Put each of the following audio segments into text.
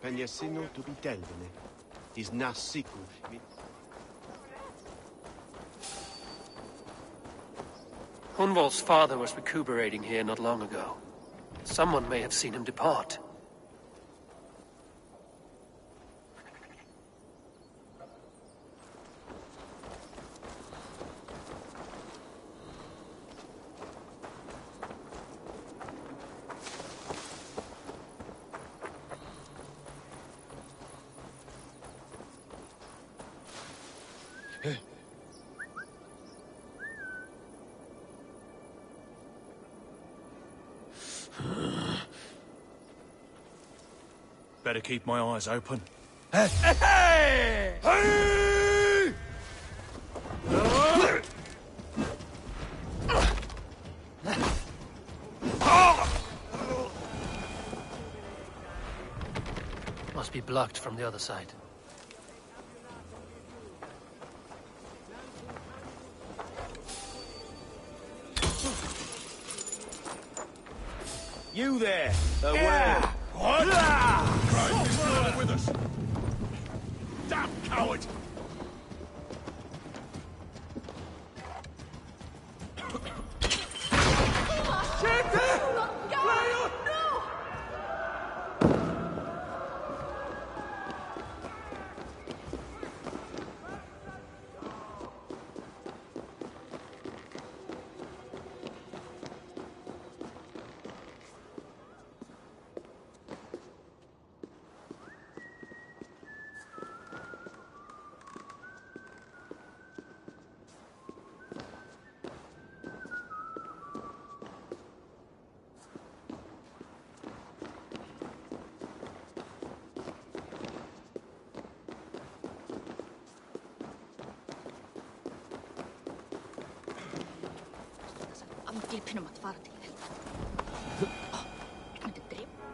Penjasino to be Deldene. Is Nasiku. Hunval's father was recuperating here not long ago. Someone may have seen him depart. Better keep my eyes open. Hey! Hey! Hey! Must be blocked from the other side. You there! Aware! What? Right, he's not with us. Damn coward!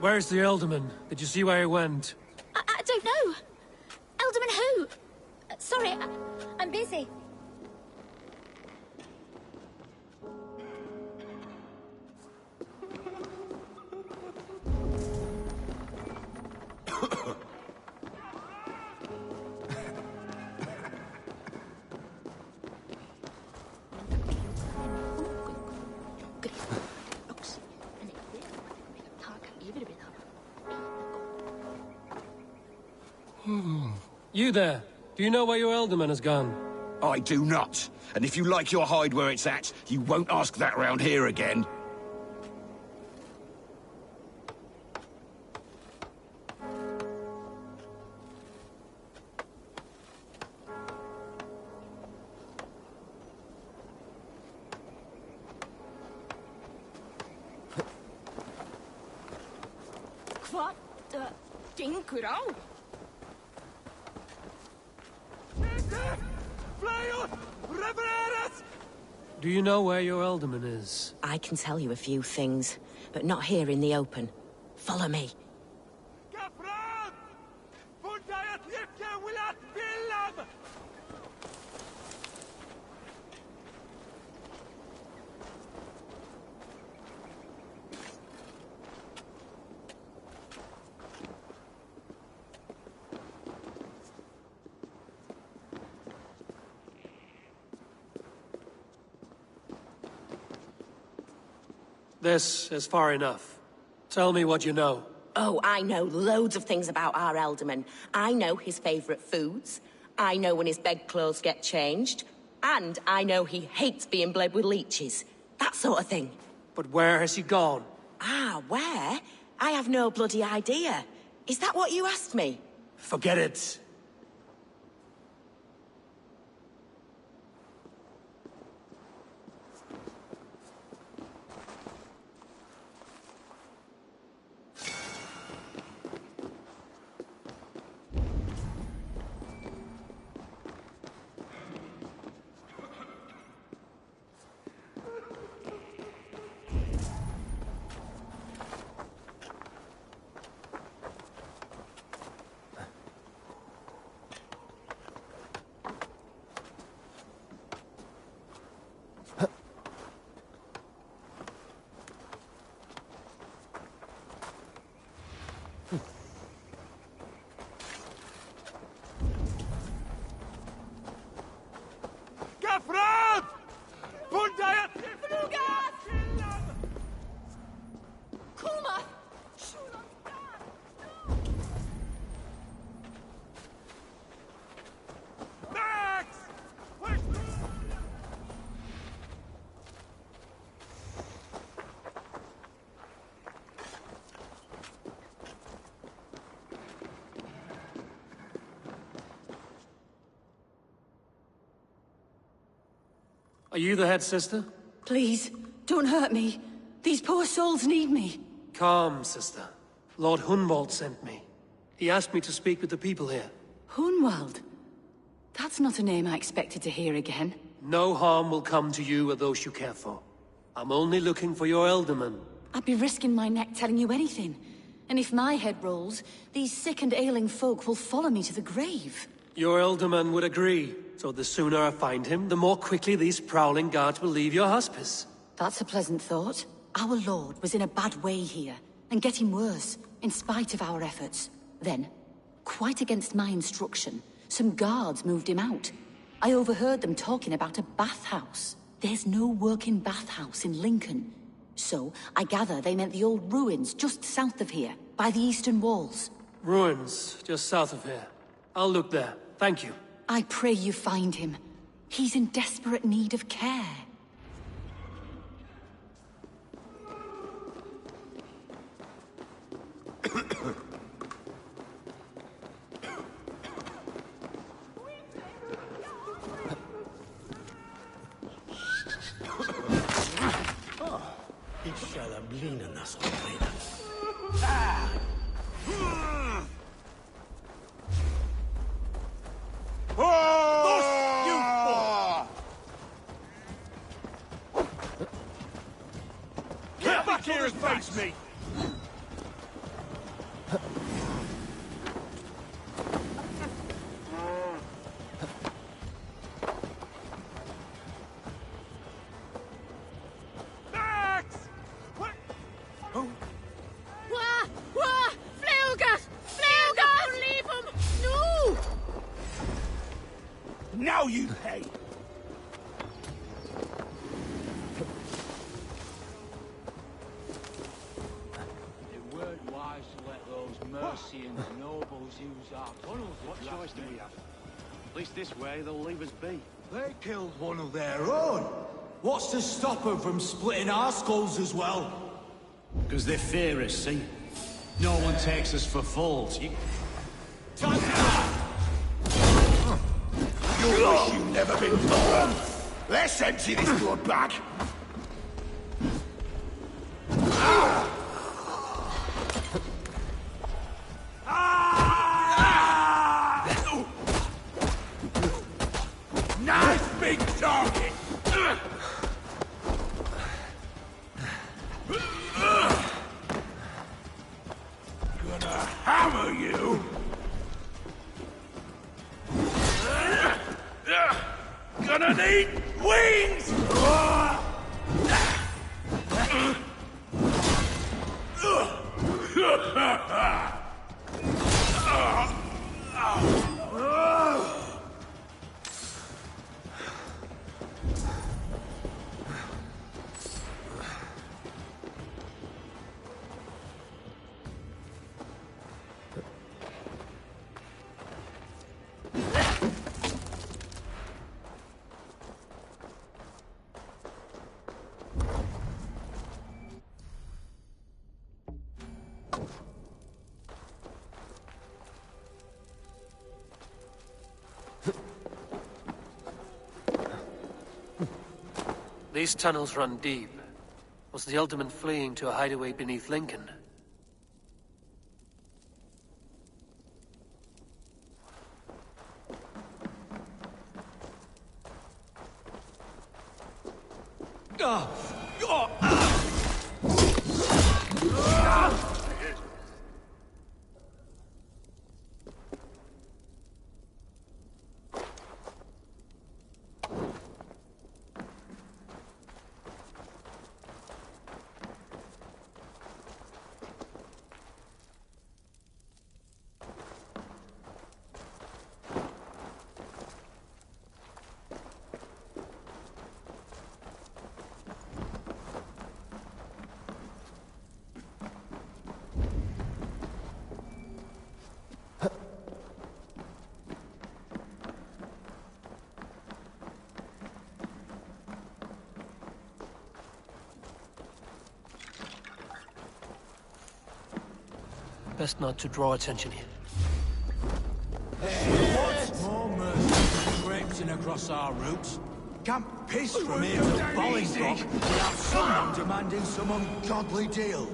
Where's the Elderman? Did you see where he went? I don't know. Elderman who? Sorry, I'm busy. You there? Do you know where your Elderman has gone? I do not. And if you like your hide where it's at, you won't ask that round here again. What the dinkurau? Do you know where your Elderman is? I can tell you a few things, but not here in the open. Follow me. This is far enough. Tell me what you know. Oh, I know loads of things about our Elderman. I know his favourite foods. I know when his bedclothes get changed. And I know he hates being bled with leeches. That sort of thing. But where has he gone? Ah, where? I have no bloody idea. Is that what you asked me? Forget it. Are you the head sister? Please, don't hurt me. These poor souls need me. Calm, sister. Lord Hunwald sent me. He asked me to speak with the people here. Hunwald? That's not a name I expected to hear again. No harm will come to you or those you care for. I'm only looking for your Elderman. I'd be risking my neck telling you anything. And if my head rolls, these sick and ailing folk will follow me to the grave. Your Elderman would agree. So the sooner I find him, the more quickly these prowling guards will leave your hospice. That's a pleasant thought. Our lord was in a bad way here, and getting worse, in spite of our efforts. Then, quite against my instruction, some guards moved him out. I overheard them talking about a bathhouse. There's no working bathhouse in Lincoln. So, I gather they meant the old ruins just south of here, by the eastern walls. Ruins, just south of here. I'll look there. Thank you. I pray you find him. He's in desperate need of care. Get back here and face me! Max! What? Oh. Wah! Wah! Flugas! Flugas! Leave him! No! Now you pay! It weren't wise to let those Mercian nobles use our tunnels. What choice do we have? At least this way, they'll leave us be. They killed one of their own. What's to stop them from splitting our skulls as well? Because they fear us, see? No one takes us for fools. You wish you'd never been born. Let's empty this blood bag. Nice big target! Gonna hammer you! Gonna need wings! These tunnels run deep. Was the Elderman fleeing to a hideaway beneath Lincoln? Best not to draw attention here. What? More mercy traipsing across our routes. Come Piss from here to Bolingbroke without someone demanding some ungodly deal.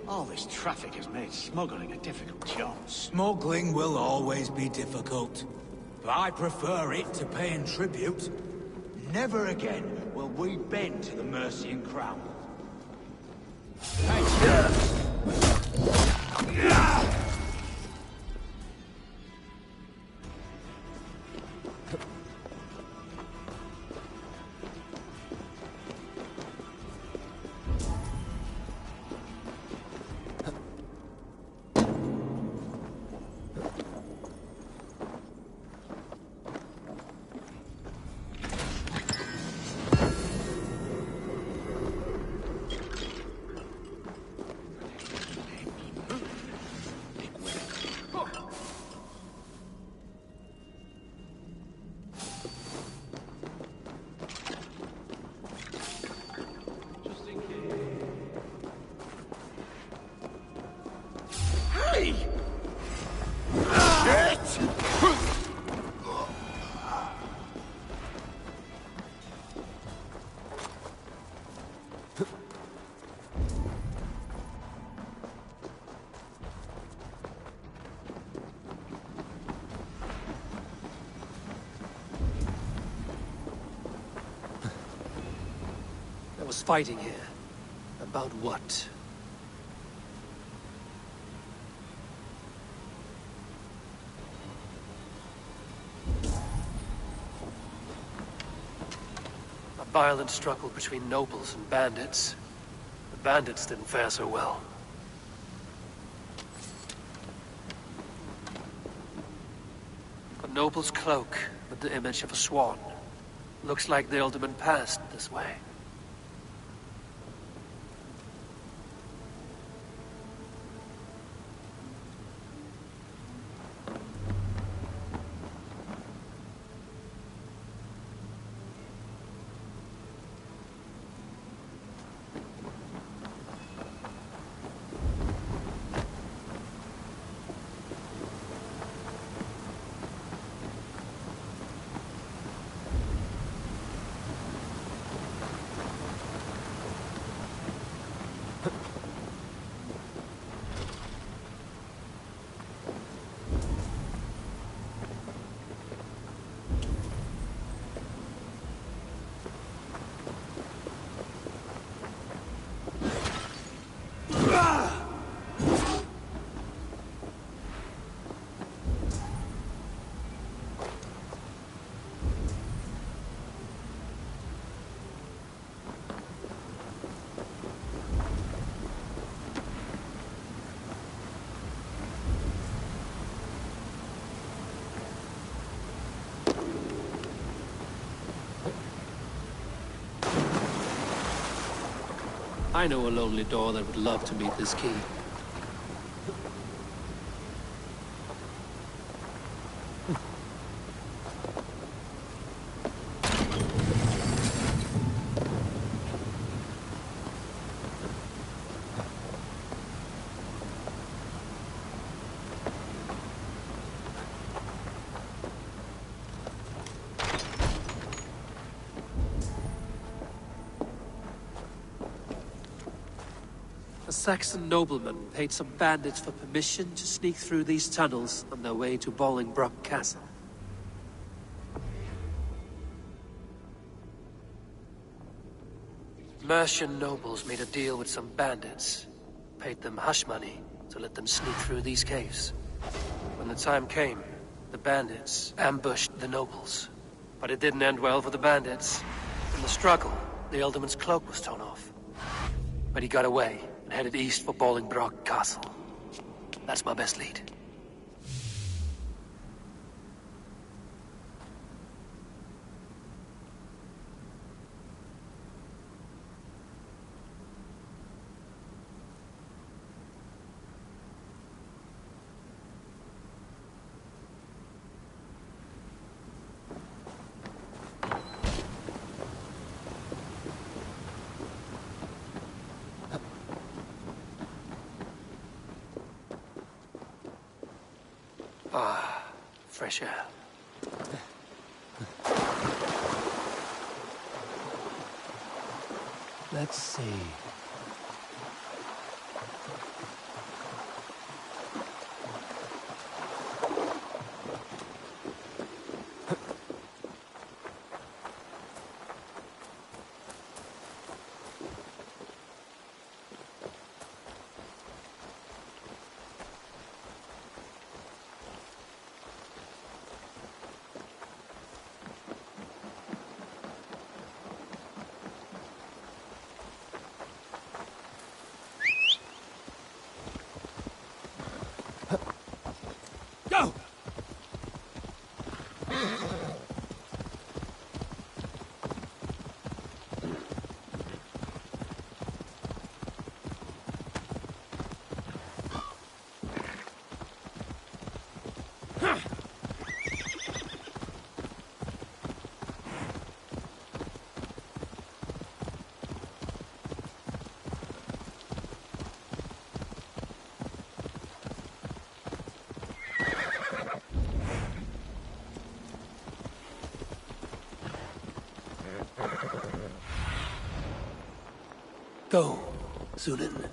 All this traffic has made smuggling a difficult job. Smuggling will always be difficult, but I prefer it to paying tribute. Never again will we bend to the Mercian crown. There was fighting here. About what? A violent struggle between nobles and bandits. The bandits didn't fare so well. A noble's cloak with the image of a swan. Looks like the alderman passed this way. I know a lonely door that would love to meet this key. A Saxon nobleman paid some bandits for permission to sneak through these tunnels on their way to Bolingbroke Castle. Mercian nobles made a deal with some bandits, paid them hush money to let them sneak through these caves. When the time came, the bandits ambushed the nobles. But it didn't end well for the bandits. In the struggle, the Alderman's cloak was torn off. But he got away and headed east for Bolingbroke Castle. That's my best lead. Ah, fresh air. Let's see. Go! Go, Zunin.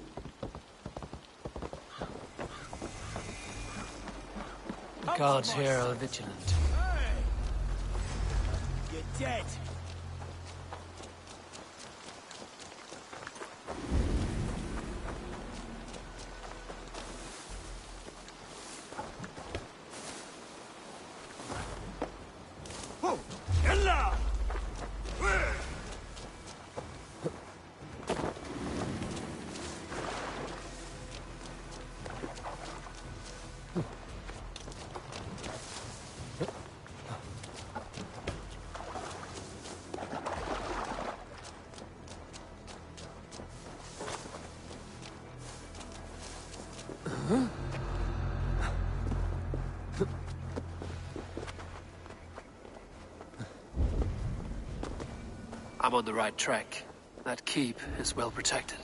The guards here are vigilant. Hey! You're dead. Whoa! Yalla! I'm on the right track. That keep is well protected.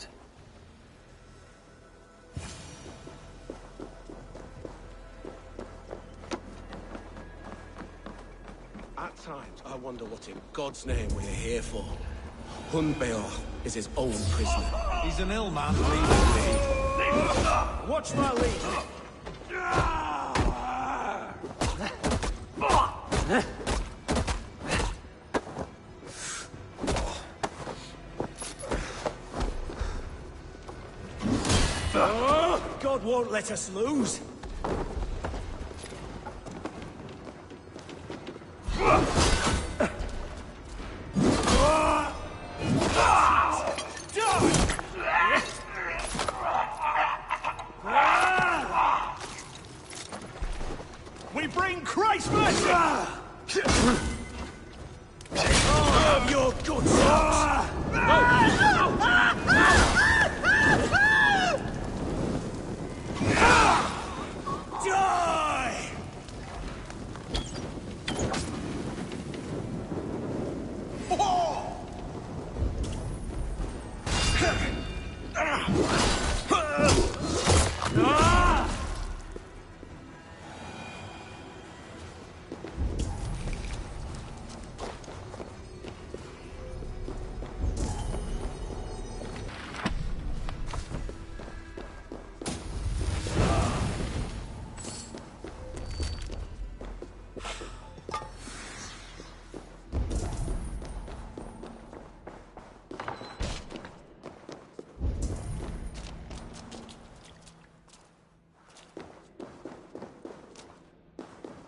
At times, I wonder what in God's name we're here for. Hunbeor is his own prisoner. He's an ill man, leave him be. Watch my lead. God won't let us lose. We bring Christmas! Of your good socks! Die!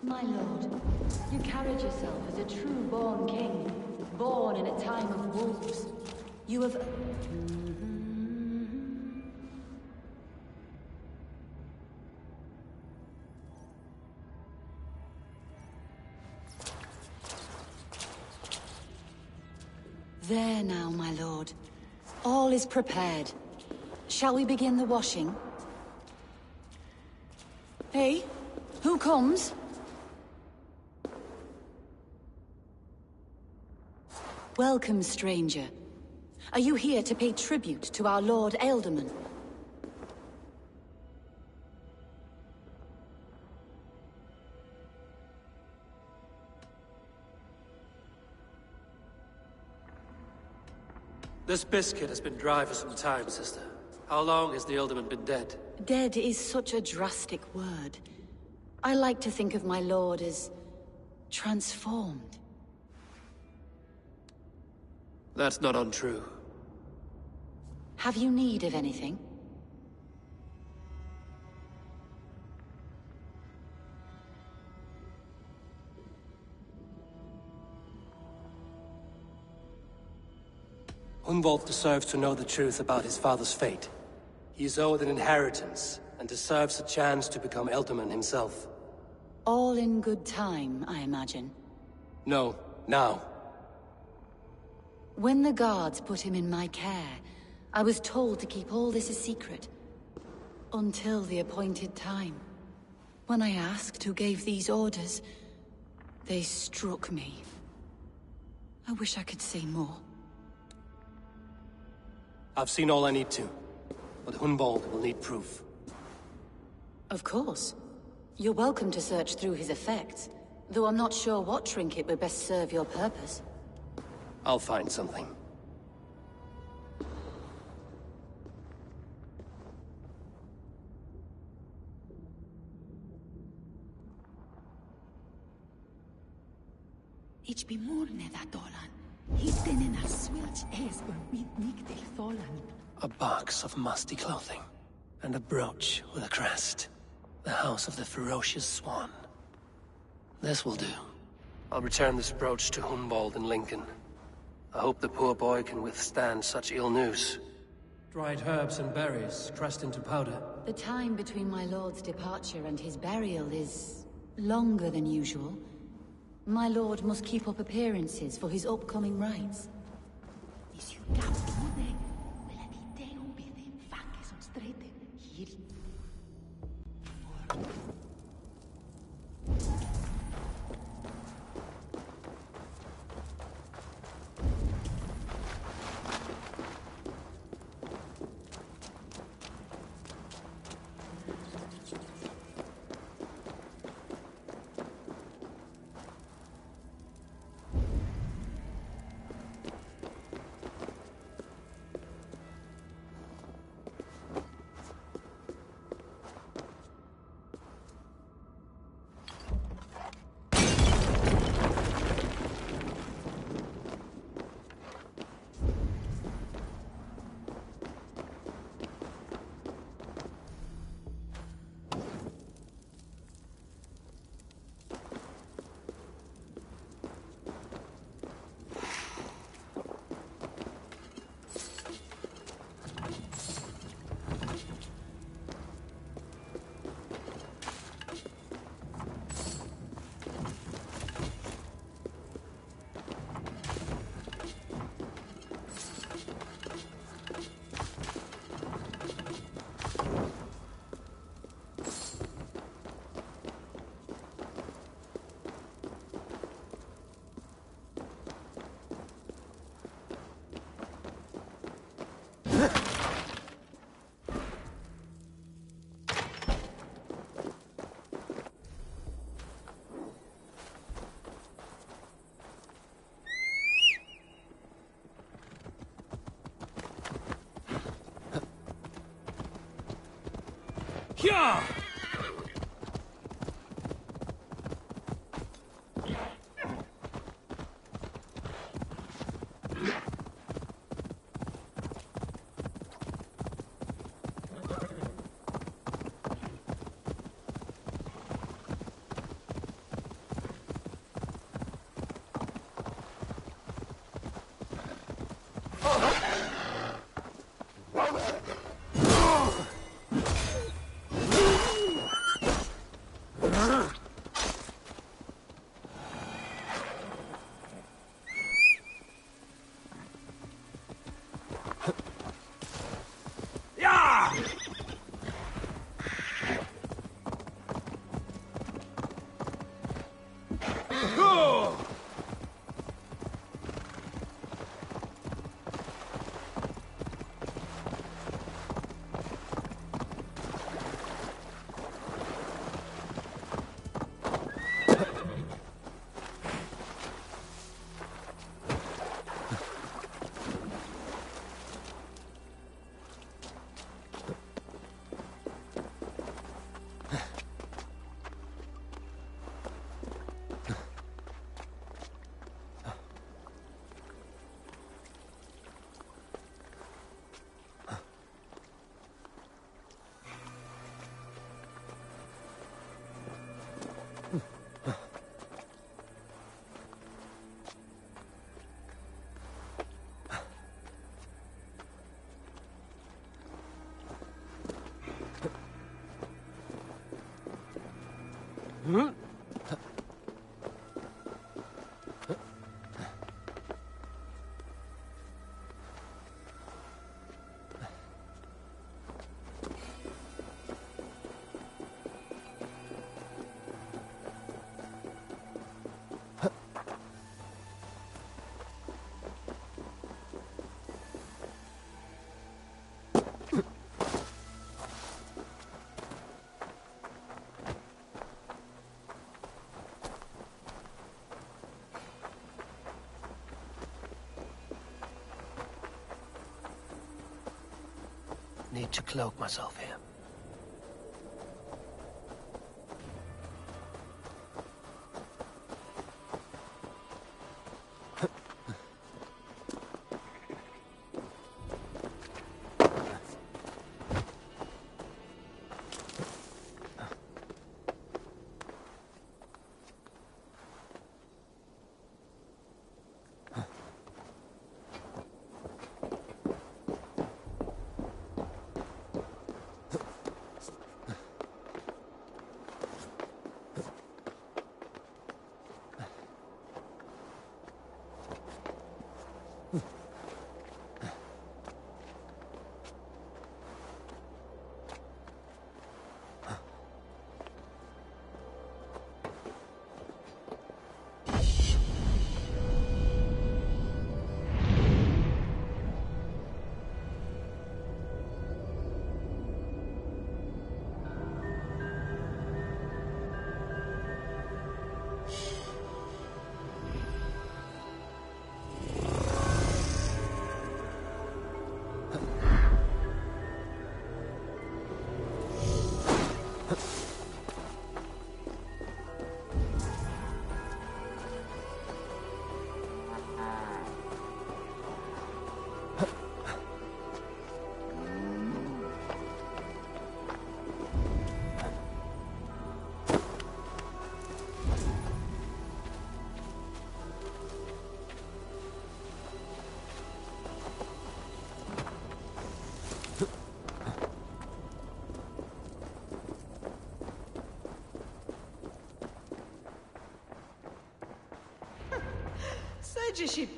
My lord, you carried yourself as a true-born king, born in a time of wolves. You have... There now, my lord. All is prepared. Shall we begin the washing? Hey, who comes? Welcome, stranger. Are you here to pay tribute to our Lord Ealdorman? This biscuit has been dry for some time, sister. How long has the Alderman been dead? Dead is such a drastic word. I like to think of my lord as transformed. That's not untrue. Have you need of anything? Hunwald deserves to know the truth about his father's fate. He is owed an inheritance, and deserves a chance to become Elderman himself. All in good time, I imagine. No, now. When the guards put him in my care, I was told to keep all this a secret. Until the appointed time. When I asked who gave these orders, they struck me. I wish I could say more. I've seen all I need to, but Hunwald will need proof. Of course. You're welcome to search through his effects, though I'm not sure what trinket would best serve your purpose. I'll find something. Ich bemurne da dolan. Hitten in a swilch es with Nick del Tholan. A box of musty clothing, and a brooch with a crest. The House of the Ferocious Swan. This will do. I'll return this brooch to Hunwald in Lincoln. I hope the poor boy can withstand such ill news. Dried herbs and berries pressed into powder. The time between my lord's departure and his burial is longer than usual. My lord must keep up appearances for his upcoming rites. Yeah! Need to cloak myself here.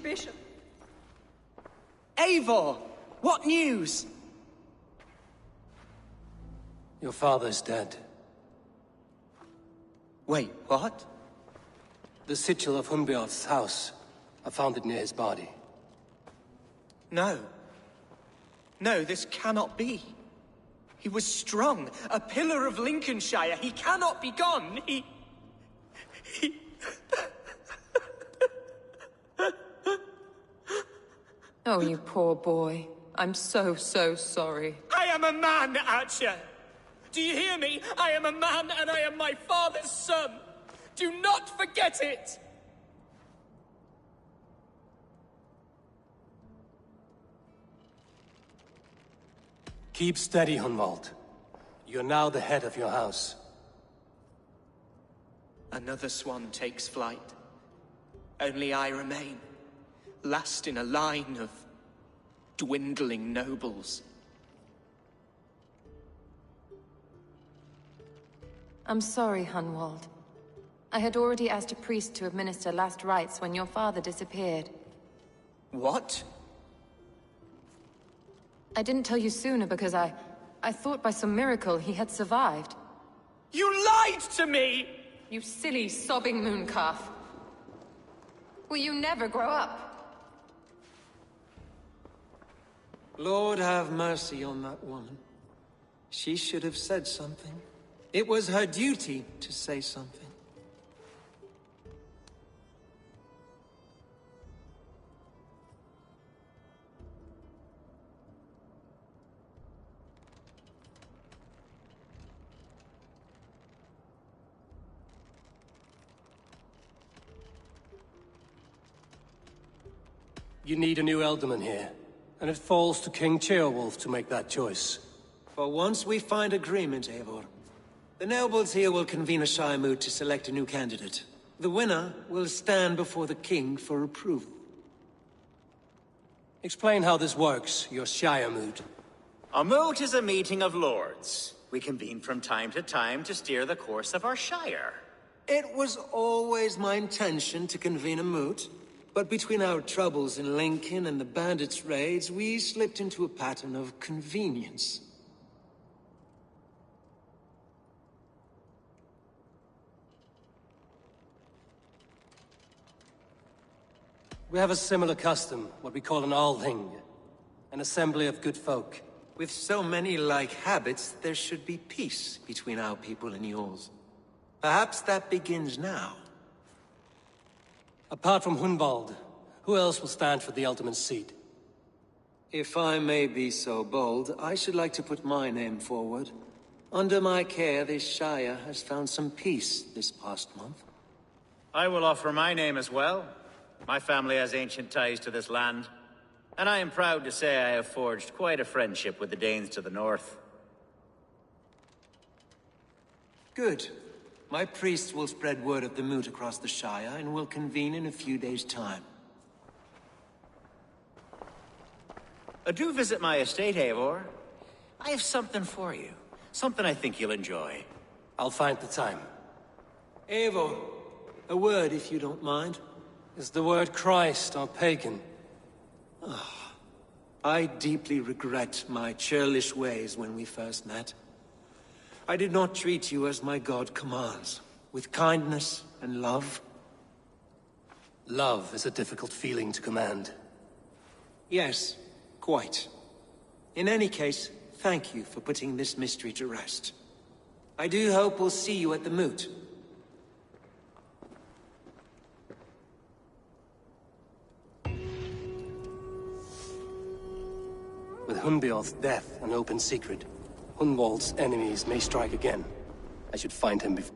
Bishop. Eivor, what news? Your father's dead. Wait, what? The sigil of Hunbeorth's house. I found it near his body. No. No, this cannot be. He was strong, a pillar of Lincolnshire. He cannot be gone. He... Oh, you poor boy. I'm so sorry. I am a man, Archer! Do you hear me? I am a man and I am my father's son! Do not forget it! Keep steady, Hunwald. You're now the head of your house. Another swan takes flight. Only I remain. Last in a line of dwindling nobles. I'm sorry, Hunwald. I had already asked a priest to administer last rites when your father disappeared. What? I didn't tell you sooner because I thought by some miracle he had survived. You lied to me! You silly, sobbing mooncalf. Will you never grow up? Lord have mercy on that woman. She should have said something. It was her duty to say something. You need a new Elderman here, and it falls to King Ceolwulf to make that choice. For once we find agreement, Eivor. The nobles here will convene a Shire moot to select a new candidate. The winner will stand before the king for approval. Explain how this works, your Shire moot. A moot is a meeting of lords. We convene from time to time to steer the course of our Shire. It was always my intention to convene a moot, but between our troubles in Lincoln and the bandits' raids, we slipped into a pattern of convenience. We have a similar custom, what we call an Althing, an assembly of good folk. With so many like habits, there should be peace between our people and yours. Perhaps that begins now. Apart from Hunwald, who else will stand for the ultimate seat? If I may be so bold, I should like to put my name forward. Under my care, this Shire has found some peace this past month. I will offer my name as well. My family has ancient ties to this land, and I am proud to say I have forged quite a friendship with the Danes to the north. Good. My priests will spread word of the moot across the Shire, and will convene in a few days' time. Do visit my estate, Eivor. I have something for you. Something I think you'll enjoy. I'll find the time. Eivor, a word if you don't mind. Is the word Christ or pagan? I deeply regret my churlish ways when we first met. I did not treat you as my god commands, with kindness and love. Love is a difficult feeling to command. Yes, quite. In any case, thank you for putting this mystery to rest. I do hope we'll see you at the moot. With Hunbeorth's death an open secret, Hunwald's enemies may strike again. I should find him before...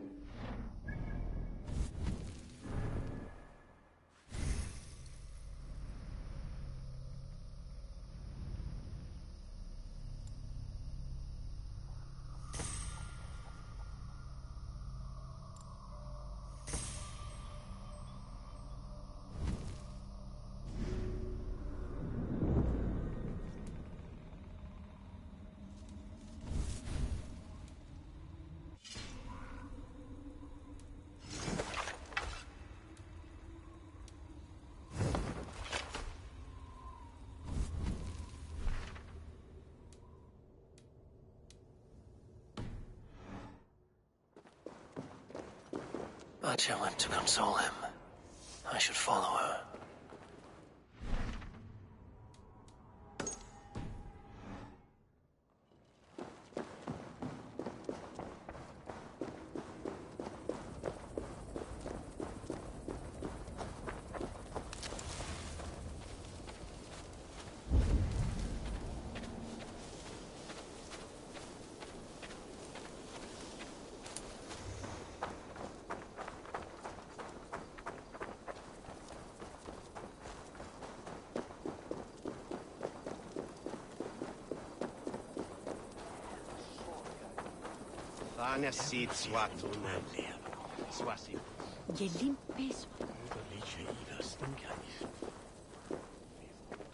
Archer went to console him. I should follow her.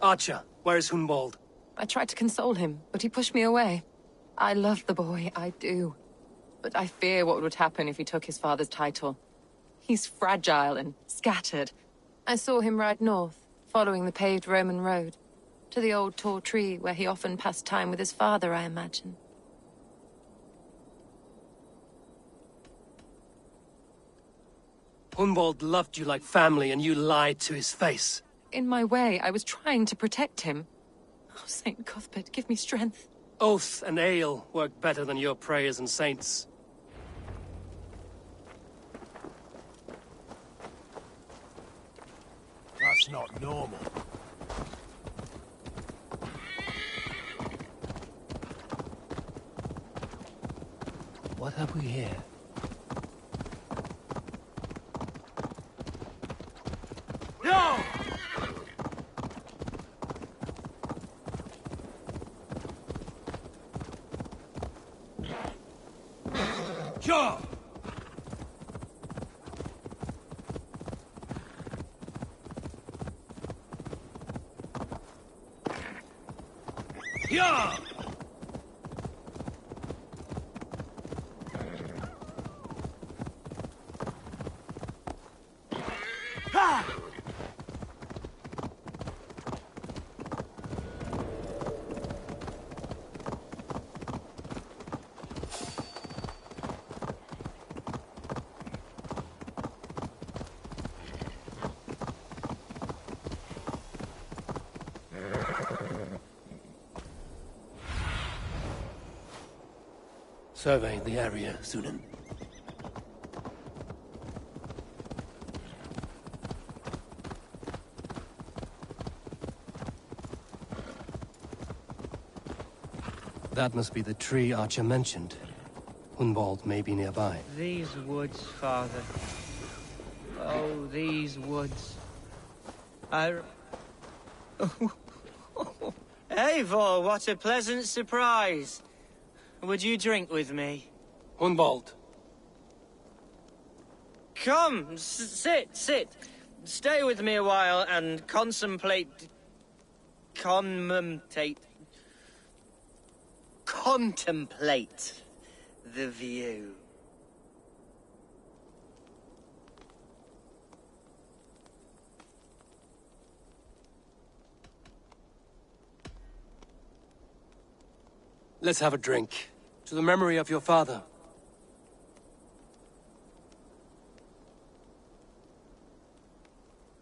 Archer, where is Hunwald? I tried to console him, but he pushed me away. I love the boy, I do. But I fear what would happen if he took his father's title. He's fragile and scattered. I saw him ride north, following the paved Roman road. To the old tall tree where he often passed time with his father, I imagine. Hunwald loved you like family, and you lied to his face. In my way, I was trying to protect him. Oh, Saint Cuthbert, give me strength. Oath and ale work better than your prayers and saints. That's not normal. What have we here? No! Sure! Yeah! Survey the area, Sunan. That must be the tree Archer mentioned. Hunwald may be nearby. These woods, father. Oh, these woods. Eivor, what a pleasant surprise. Would you drink with me? Hunwald. Come, sit. Stay with me a while and contemplate the view. Let's have a drink. To the memory of your father.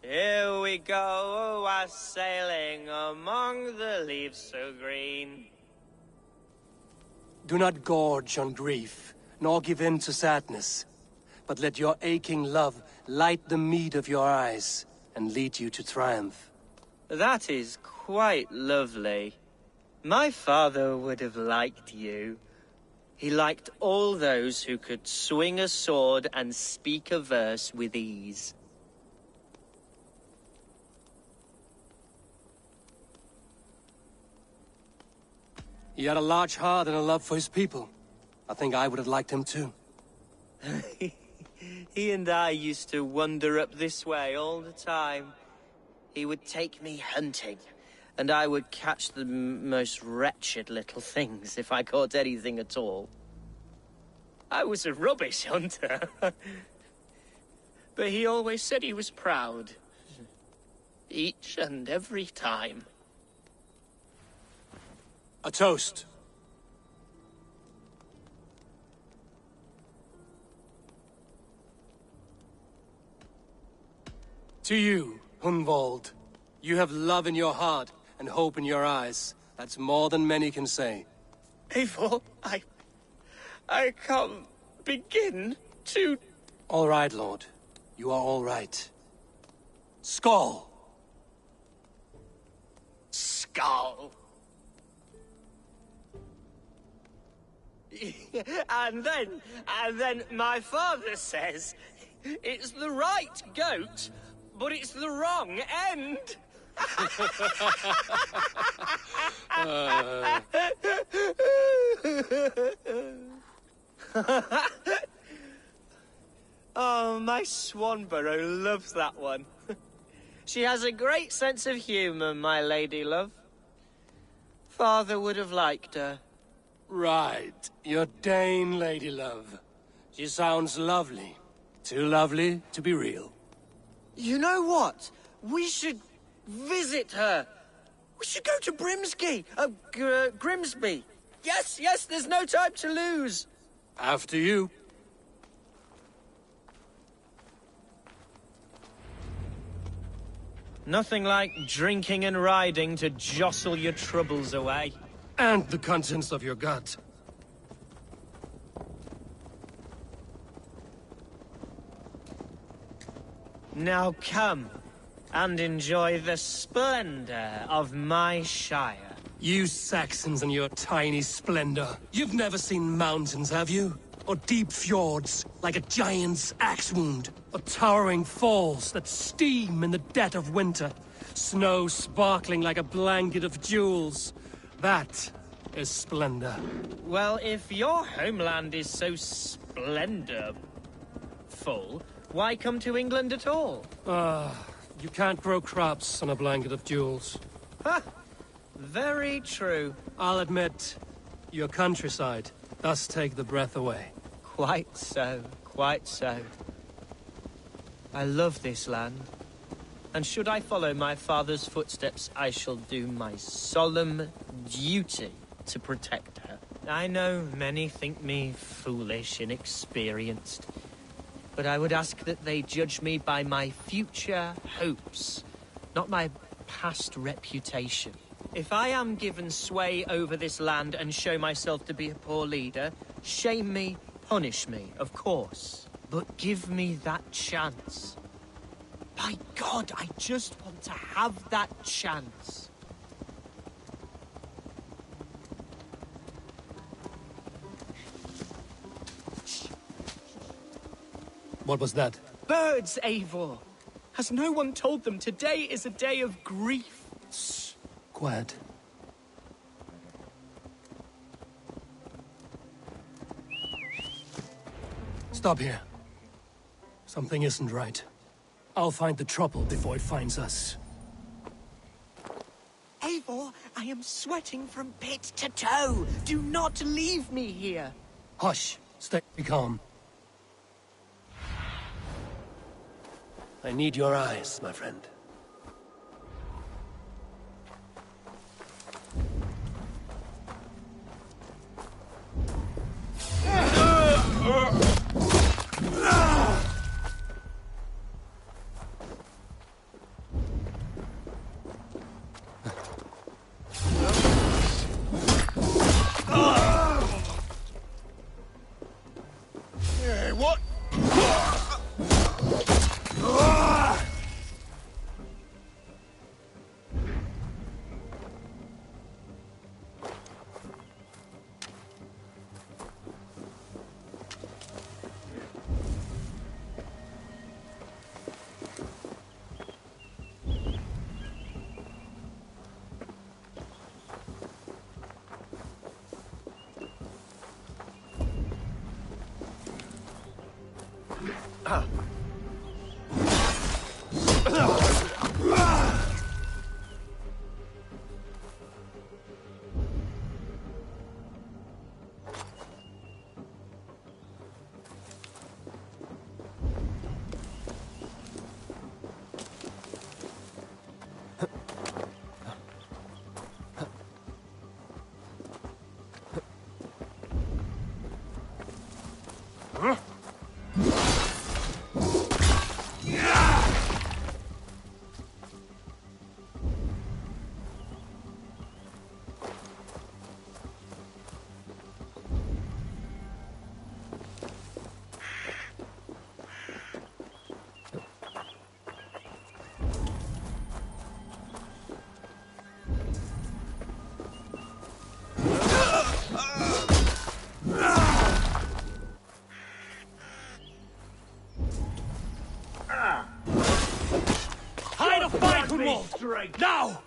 Here we go, sailing among the leaves so green. Do not gorge on grief, nor give in to sadness. But let your aching love light the mead of your eyes, and lead you to triumph. That is quite lovely. My father would have liked you. He liked all those who could swing a sword and speak a verse with ease. He had a large heart and a love for his people. I think I would have liked him too. He and I used to wander up this way all the time. He would take me hunting, and I would catch the most wretched little things if I caught anything at all. I was a rubbish hunter. But he always said he was proud. Each and every time. A toast. To you, Hunwald. You have love in your heart and hope in your eyes. That's more than many can say. Eivor, I can't begin to... All right, Lord. You are all right. Skull! Skull! And then my father says, it's the right goat, but it's the wrong end. Oh, my Swanborough loves that one. She has a great sense of humor, my lady love. Father would have liked her. Right. Your Dane lady love. She sounds lovely. Too lovely to be real. You know what? We should visit her. We should go to Grimsby. Yes, there's no time to lose. After you. Nothing like drinking and riding to jostle your troubles away. And the contents of your gut. Now come and enjoy the splendor of my shire. You Saxons and your tiny splendor. You've never seen mountains, have you? Or deep fjords, like a giant's axe wound. Or towering falls that steam in the dead of winter. Snow sparkling like a blanket of jewels. That is splendor. Well, if your homeland is so splendorful, why come to England at all? You can't grow crops on a blanket of jewels. Ha! Very true. I'll admit, your countryside does take the breath away. Quite so, quite so. I love this land. And should I follow my father's footsteps, I shall do my solemn duty to protect her. I know many think me foolish, inexperienced, but I would ask that they judge me by my future hopes, not my past reputation. If I am given sway over this land and show myself to be a poor leader, shame me, punish me, of course. But give me that chance. By God, I just want to have that chance. What was that? Birds, Eivor! Has no one told them today is a day of grief? Shh. Quiet. Stop here. Something isn't right. I'll find the trouble before it finds us. Eivor, I am sweating from pit to toe. Do not leave me here. Hush. Stay calm. I need your eyes, my friend. What? Now!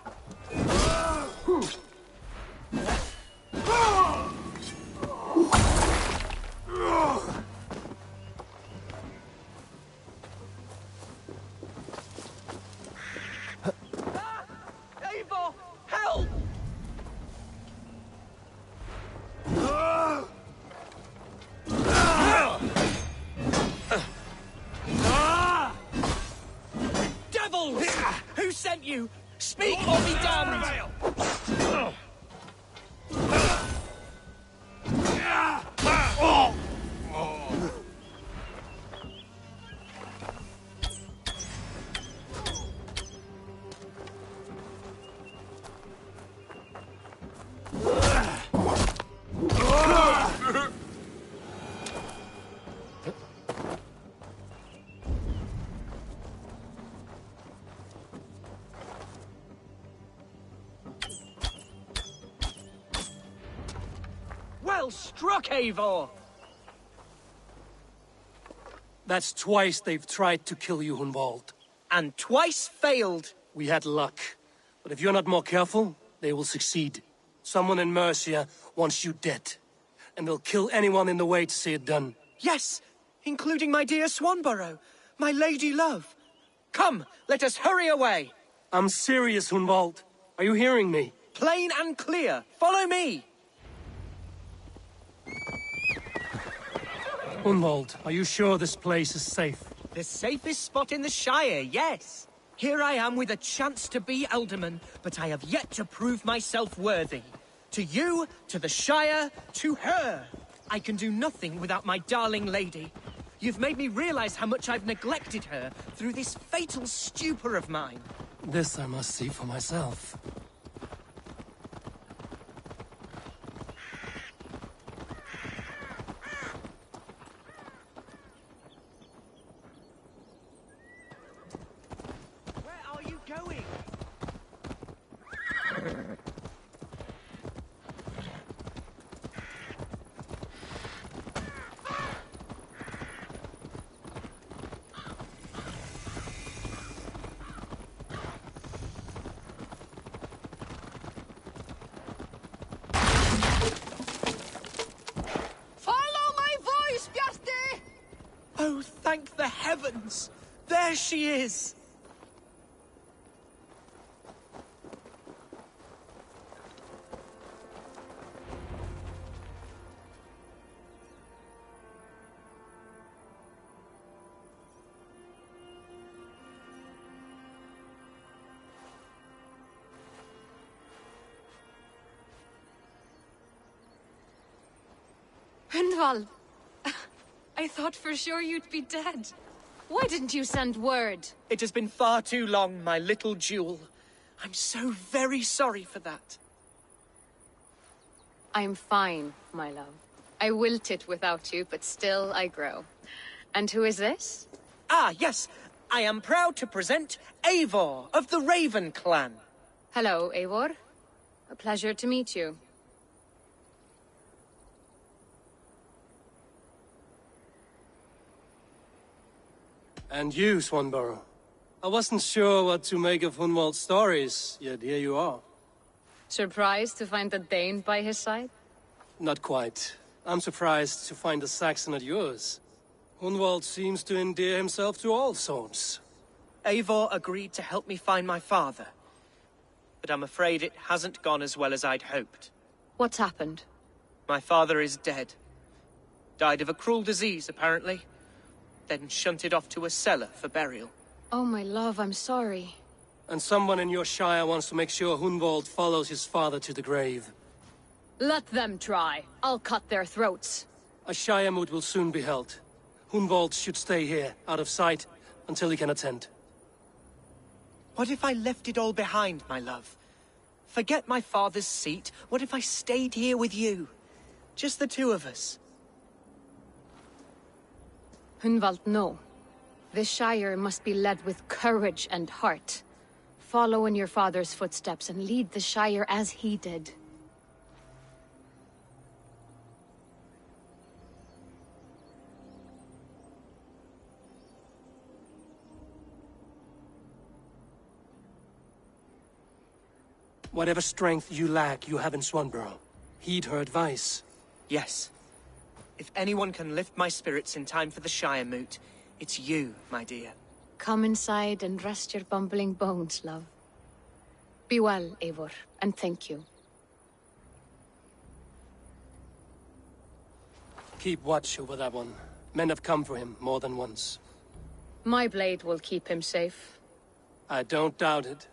Eivor, help! Devils! Who sent you? Speak or be damned! Well struck, Eivor! That's twice they've tried to kill you, Hunwald. And twice failed. We had luck. But if you're not more careful, they will succeed. Someone in Mercia wants you dead. And they'll kill anyone in the way to see it done. Yes, including my dear Swanborough, my lady love. Come, let us hurry away. I'm serious, Hunwald. Are you hearing me? Plain and clear. Follow me. Hunwald, are you sure this place is safe? The safest spot in the Shire, yes. Here I am with a chance to be Alderman, but I have yet to prove myself worthy. To you, to the Shire, to her. I can do nothing without my darling lady. You've made me realize how much I've neglected her through this fatal stupor of mine. This I must see for myself. going? Follow my voice, Bjarte! Oh, thank the heavens! There she is! Gunvald! I thought for sure you'd be dead. Why didn't you send word? It has been far too long, my little jewel. I'm so very sorry for that. I'm fine, my love. I wilted without you, but still I grow. And who is this? Ah, yes. I am proud to present Eivor of the Raven clan. Hello, Eivor. A pleasure to meet you. And you, Swanborough. I wasn't sure what to make of Hunwald's stories, yet here you are. Surprised to find a Dane by his side? Not quite. I'm surprised to find a Saxon at yours. Hunwald seems to endear himself to all sorts. Eivor agreed to help me find my father. But I'm afraid it hasn't gone as well as I'd hoped. What's happened? My father is dead. Died of a cruel disease, apparently. Then shunted off to a cellar for burial. Oh, my love, I'm sorry. And someone in your shire wants to make sure Hunwald follows his father to the grave. Let them try. I'll cut their throats. A shire moot will soon be held. Hunwald should stay here, out of sight, until he can attend. What if I left it all behind, my love? Forget my father's seat. What if I stayed here with you? Just the two of us. Hunwald, no. This Shire must be led with courage and heart. Follow in your father's footsteps and lead the Shire as he did. Whatever strength you lack, you have in Swanborough. Heed her advice. Yes. If anyone can lift my spirits in time for the Shire moot, it's you, my dear. Come inside and rest your bumbling bones, love. Be well, Eivor, and thank you. Keep watch over that one. Men have come for him more than once. My blade will keep him safe. I don't doubt it.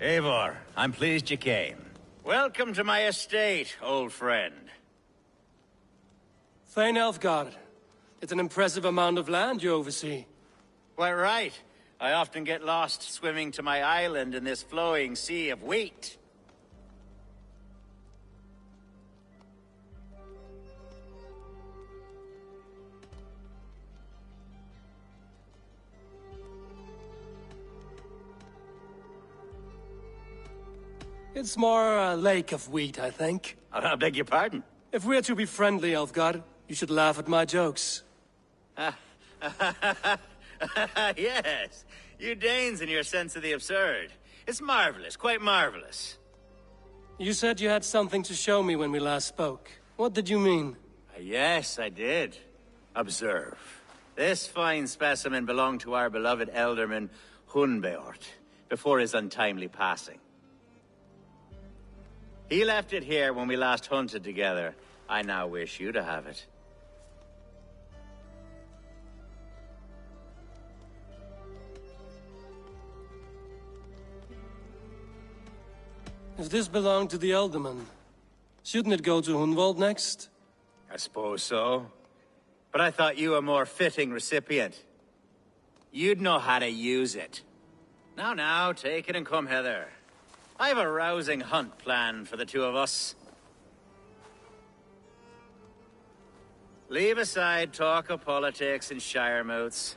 Eivor, I'm pleased you came. Welcome to my estate, old friend. Thane Elfgard. It's an impressive amount of land you oversee. Quite right. I often get lost swimming to my island in this flowing sea of wheat. It's more a lake of wheat, I think. I beg your pardon? If we're to be friendly, Elfgard, you should laugh at my jokes. Yes, you Danes and your sense of the absurd. It's marvelous, quite marvelous. You said you had something to show me when we last spoke. What did you mean? Yes, I did. Observe. This fine specimen belonged to our beloved elderman, Hunbeort, before his untimely passing. He left it here when we last hunted together. I now wish you to have it. If this belonged to the Elderman, shouldn't it go to Hunwald next? I suppose so. But I thought you a more fitting recipient. You'd know how to use it. Now, take it and come hither. I have a rousing hunt planned for the two of us. Leave aside talk of politics and shire moots.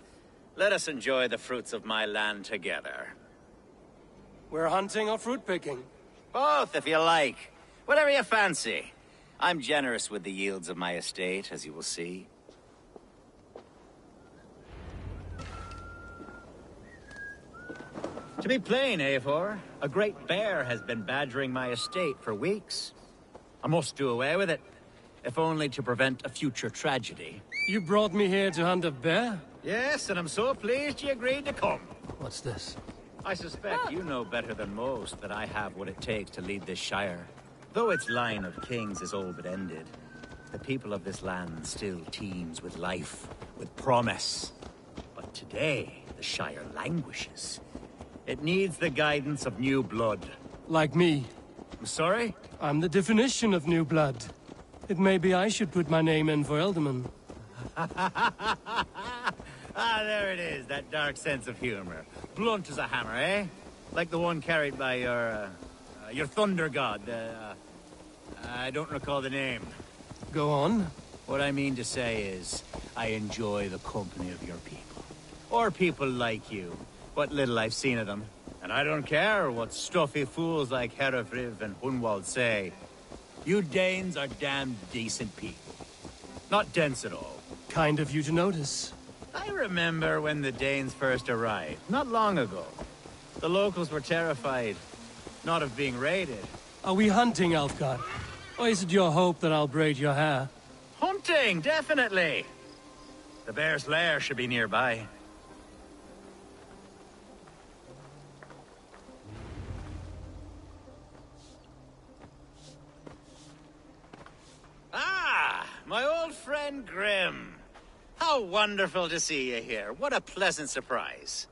Let us enjoy the fruits of my land together. We're hunting or fruit picking? Both, if you like. Whatever you fancy. I'm generous with the yields of my estate, as you will see. To be plain, Eivor, a great bear has been badgering my estate for weeks. I must do away with it, if only to prevent a future tragedy. You brought me here to hunt a bear? Yes, and I'm so pleased you agreed to come. What's this? I suspect you know better than most that I have what it takes to lead this shire. Though its line of kings is all but ended, the people of this land still teems with life, with promise. But today, the shire languishes. It needs the guidance of new blood. Like me. I'm sorry? I'm the definition of new blood. It may be I should put my name in for Elderman. Ah, there it is, that dark sense of humor. Blunt as a hammer, eh? Like the one carried by your thunder god. I don't recall the name. Go on. What I mean to say is, I enjoy the company of your people. Or people like you. What little I've seen of them. And I don't care what stuffy fools like Herefriv and Hunwald say. You Danes are damn decent people. Not dense at all. Kind of you to notice. I remember when the Danes first arrived, not long ago. The locals were terrified, not of being raided. Are we hunting, Elfgard? Or is it your hope that I'll braid your hair? Hunting, definitely! The bear's lair should be nearby. Ah, my old friend Grim. How wonderful to see you here. What a pleasant surprise.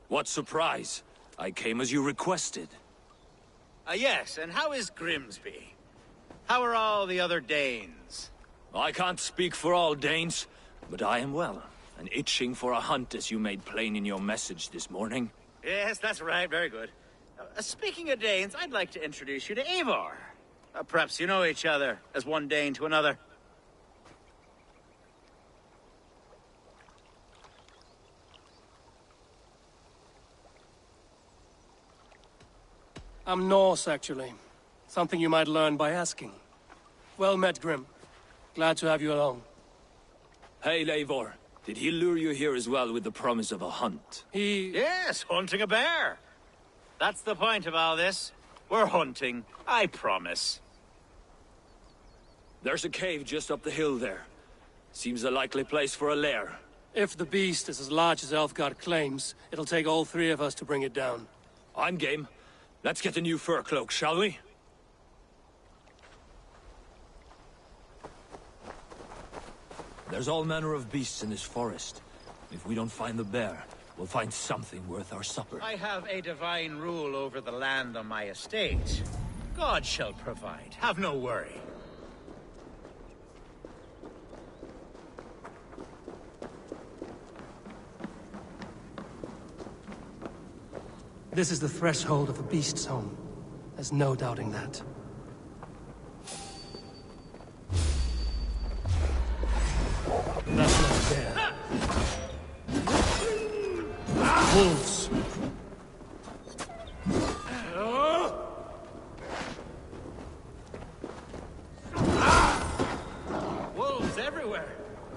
What surprise? I came as you requested. Yes, and how is Grimsby? How are all the other Danes? I can't speak for all Danes, but I am well, and itching for a hunt as you made plain in your message this morning. Yes, that's right. Very good. Speaking of Danes, I'd like to introduce you to Eivor. Perhaps you know each other, as one Dane to another. I'm Norse, actually. Something you might learn by asking. Well met, Grim. Glad to have you along. Hey, Eivor. Did he lure you here as well with the promise of a hunt? Yes, hunting a bear. That's the point of all this. We're hunting, I promise. There's a cave just up the hill there. Seems a likely place for a lair. If the beast is as large as Elfgard claims, it'll take all three of us to bring it down. I'm game. Let's get a new fur cloak, shall we? There's all manner of beasts in this forest. If we don't find the bear, we'll find something worth our supper. I have a divine rule over the land on my estate. God shall provide. Have no worry. This is the threshold of a beast's home. There's no doubting that. That's not fair. Wolves. Wolves everywhere.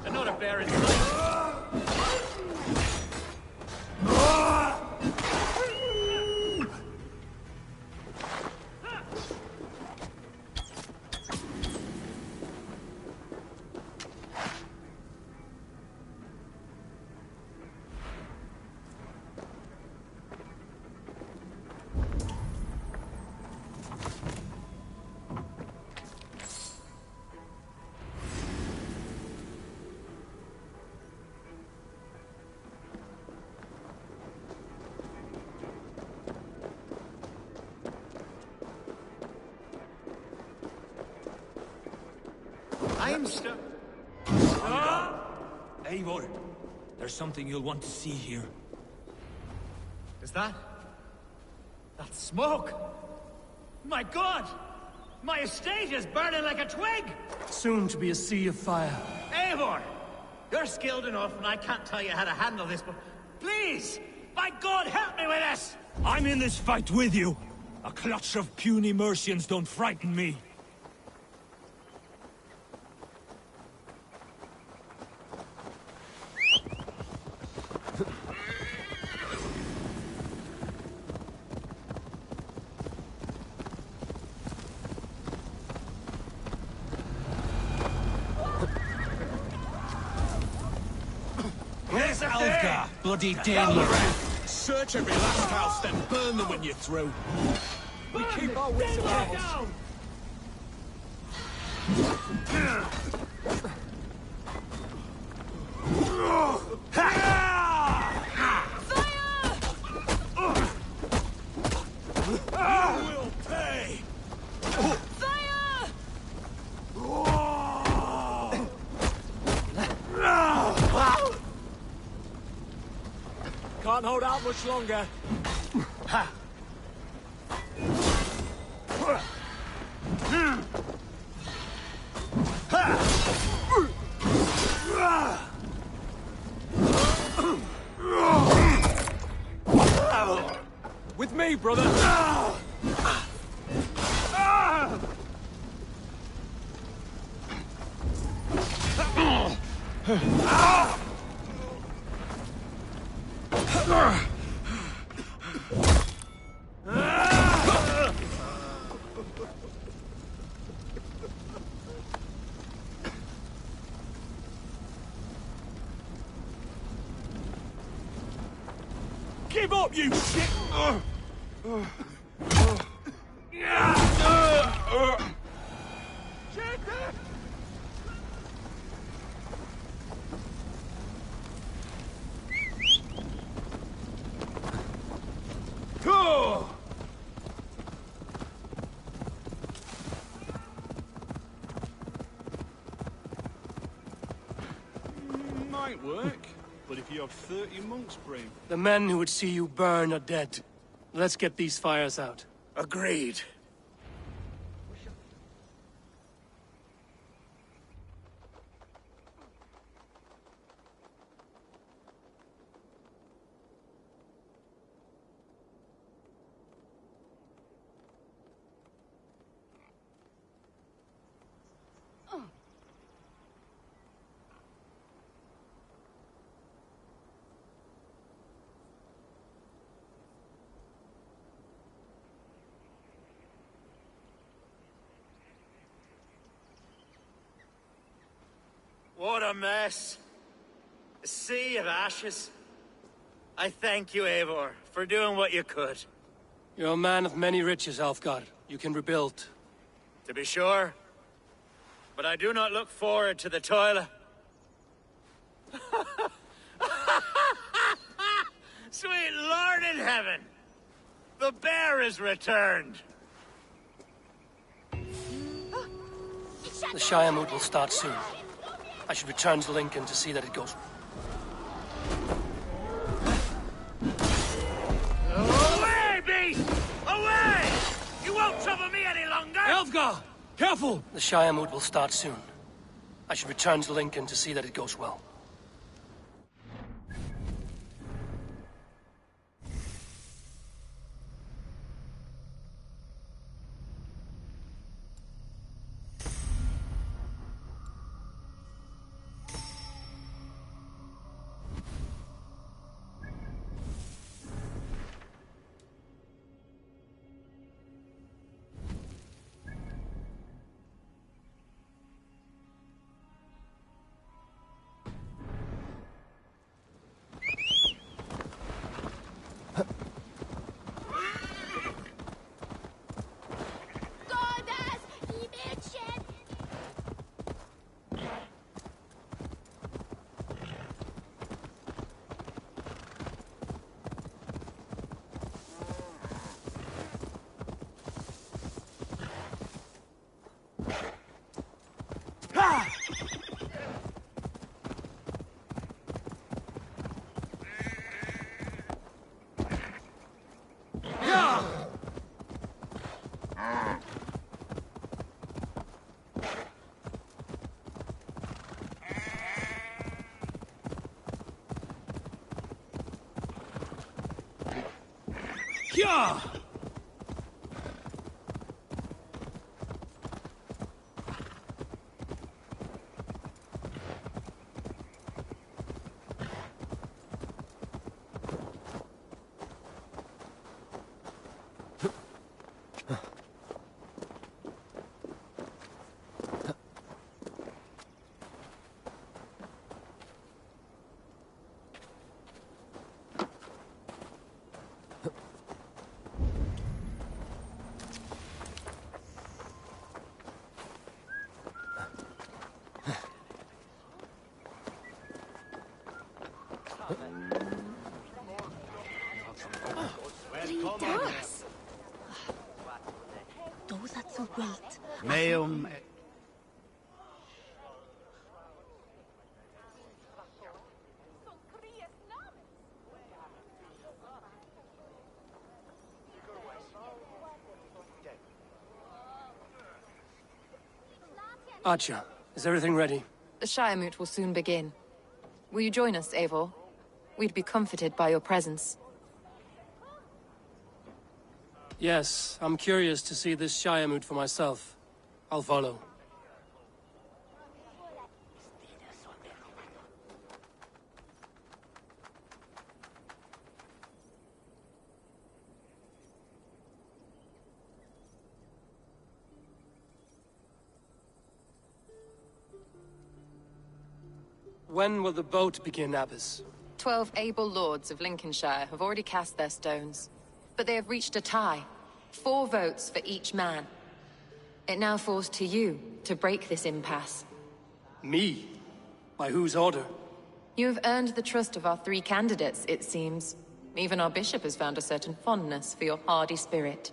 And not a bear in sight. I'm stuck. Eivor, there's something you'll want to see here. Is that? That smoke? My God! My estate is burning like a twig! Soon to be a sea of fire. Eivor! You're skilled enough, and I can't tell you how to handle this, but please! By God, help me with this! I'm in this fight with you! A clutch of puny Mercians don't frighten me. Where's Alfgar? Bloody damn. Search every last house, then burn them when you're through. We keep our wits about us. You will pay! Can't hold out much longer. With me, brother! Give up, you shit! Might work, but if you have 30 monks brave. The men who would see you burn are dead. Let's get these fires out. Agreed. What a mess. A sea of ashes. I thank you, Eivor, for doing what you could. You're a man of many riches, Alfgar. You can rebuild. To be sure. But I do not look forward to the toil. heaven! The bear is returned! The Shire moot will start soon. I should return to Lincoln to see that it goes. Away, beast! Away! You won't trouble me any longer! Elfgar! Careful! The Shire moot will start soon. I should return to Lincoln to see that it goes well. Yeah! Meum. Archer, is everything ready? The Shire moot will soon begin. Will you join us, Eivor? We'd be comforted by your presence. Yes, I'm curious to see this Shire moot for myself. I'll follow. When will the boat begin, Abbess? 12 able lords of Lincolnshire have already cast their stones, but they have reached a tie. 4 votes for each man. It now falls to you to break this impasse. Me? By whose order? You have earned the trust of our 3 candidates, it seems. Even our bishop has found a certain fondness for your hardy spirit.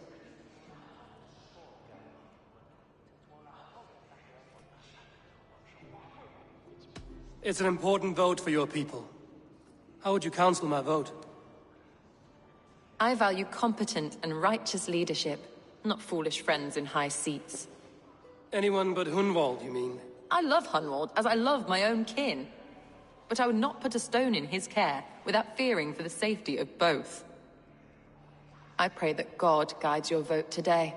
It's an important vote for your people. How would you counsel my vote? I value competent and righteous leadership, not foolish friends in high seats. Anyone but Hunwald, you mean? I love Hunwald, as I love my own kin. But I would not put a stone in his care without fearing for the safety of both. I pray that God guides your vote today,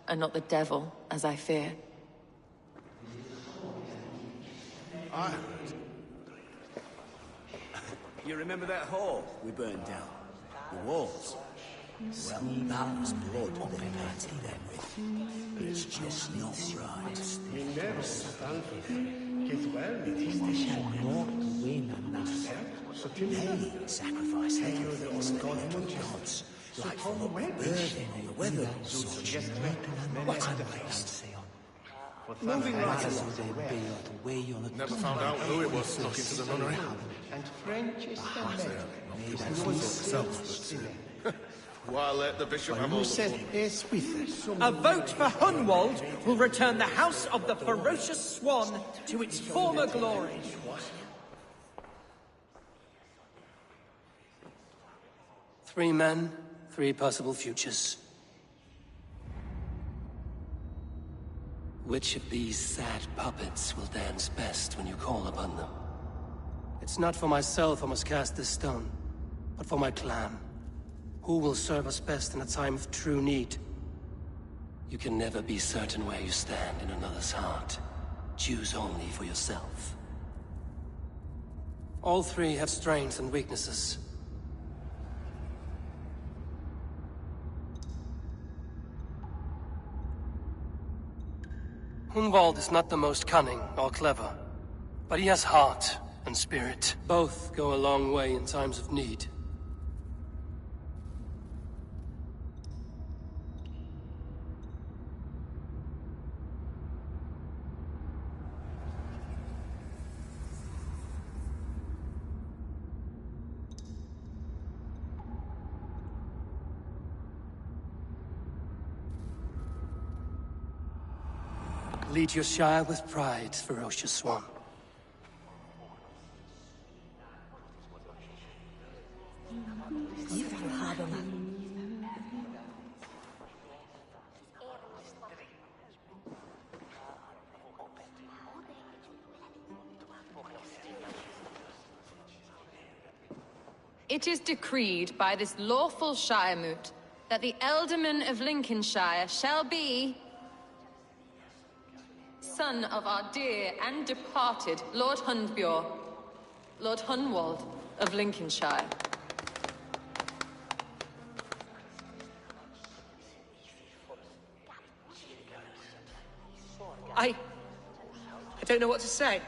and not the devil, as I fear. You remember that hall we burned down? The walls? Well, that was blood they painted them with. But it's just not right. They sacrifice everything to the gods, like for the burning on the weather and such. What a waste. Moving right along. Never found out who it was snuck into the nunnery. And French is the Maybe it was itself, but Well, let the bishop have all the fun. A vote for Hunwald will return the House of the Ferocious Swan to its former glory. 3 men, 3 possible futures. Which of these sad puppets will dance best when you call upon them? It's not for myself I must cast this stone, but for my clan. Who will serve us best in a time of true need? You can never be certain where you stand in another's heart. Choose only for yourself. All 3 have strengths and weaknesses. Hunwald is not the most cunning or clever, but he has heart and spirit. Both go a long way in times of need. Lead your Shire with pride, Ferocious Swan. It is decreed by this lawful Shire Moot that the Ealdorman of Lincolnshire shall be son of our dear and departed Lord Hundbjorn, Lord Hunwald of Lincolnshire. I don't know what to say.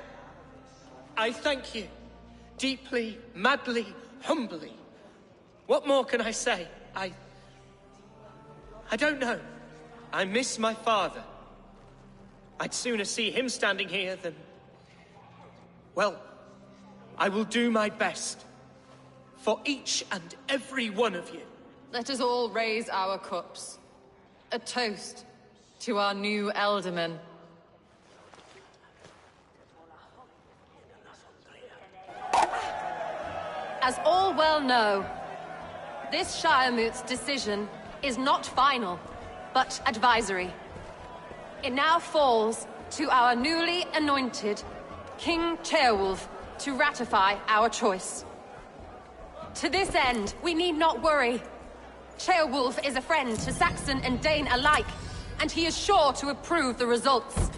I thank you. Deeply, madly, humbly. What more can I say? I don't know. I miss my father. I'd sooner see him standing here than... Well, I will do my best. For each and every one of you. Let us all raise our cups. A toast to our new Ealdorman. As all well know, this Shire Moot's decision is not final, but advisory. It now falls to our newly anointed King Ceolwulf to ratify our choice. To this end, we need not worry. Ceolwulf is a friend to Saxon and Dane alike, and he is sure to approve the results.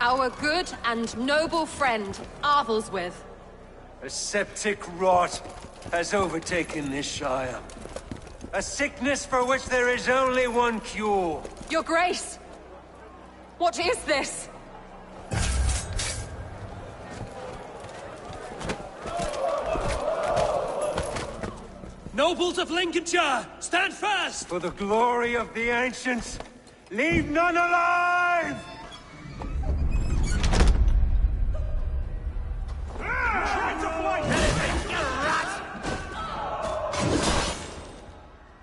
Our good and noble friend, Arthelswith. A septic rot has overtaken this Shire. A sickness for which there is only one cure. Your Grace! What is this? Nobles of Lincolnshire, stand fast! For the glory of the ancients, leave none alive!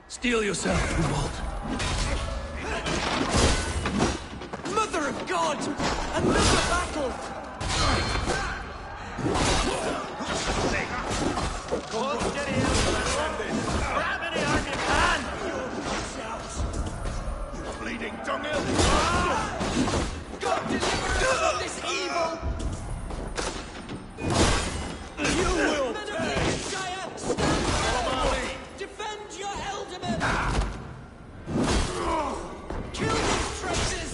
Steel yourself, Hunwald. Mother of God! Another battle! Hold steady, grab any arm you can! You bleeding dunghill! God deliver us from this evil! You will pay! Shire, stand firm! Defend your Ealdorman! Kill these traitors!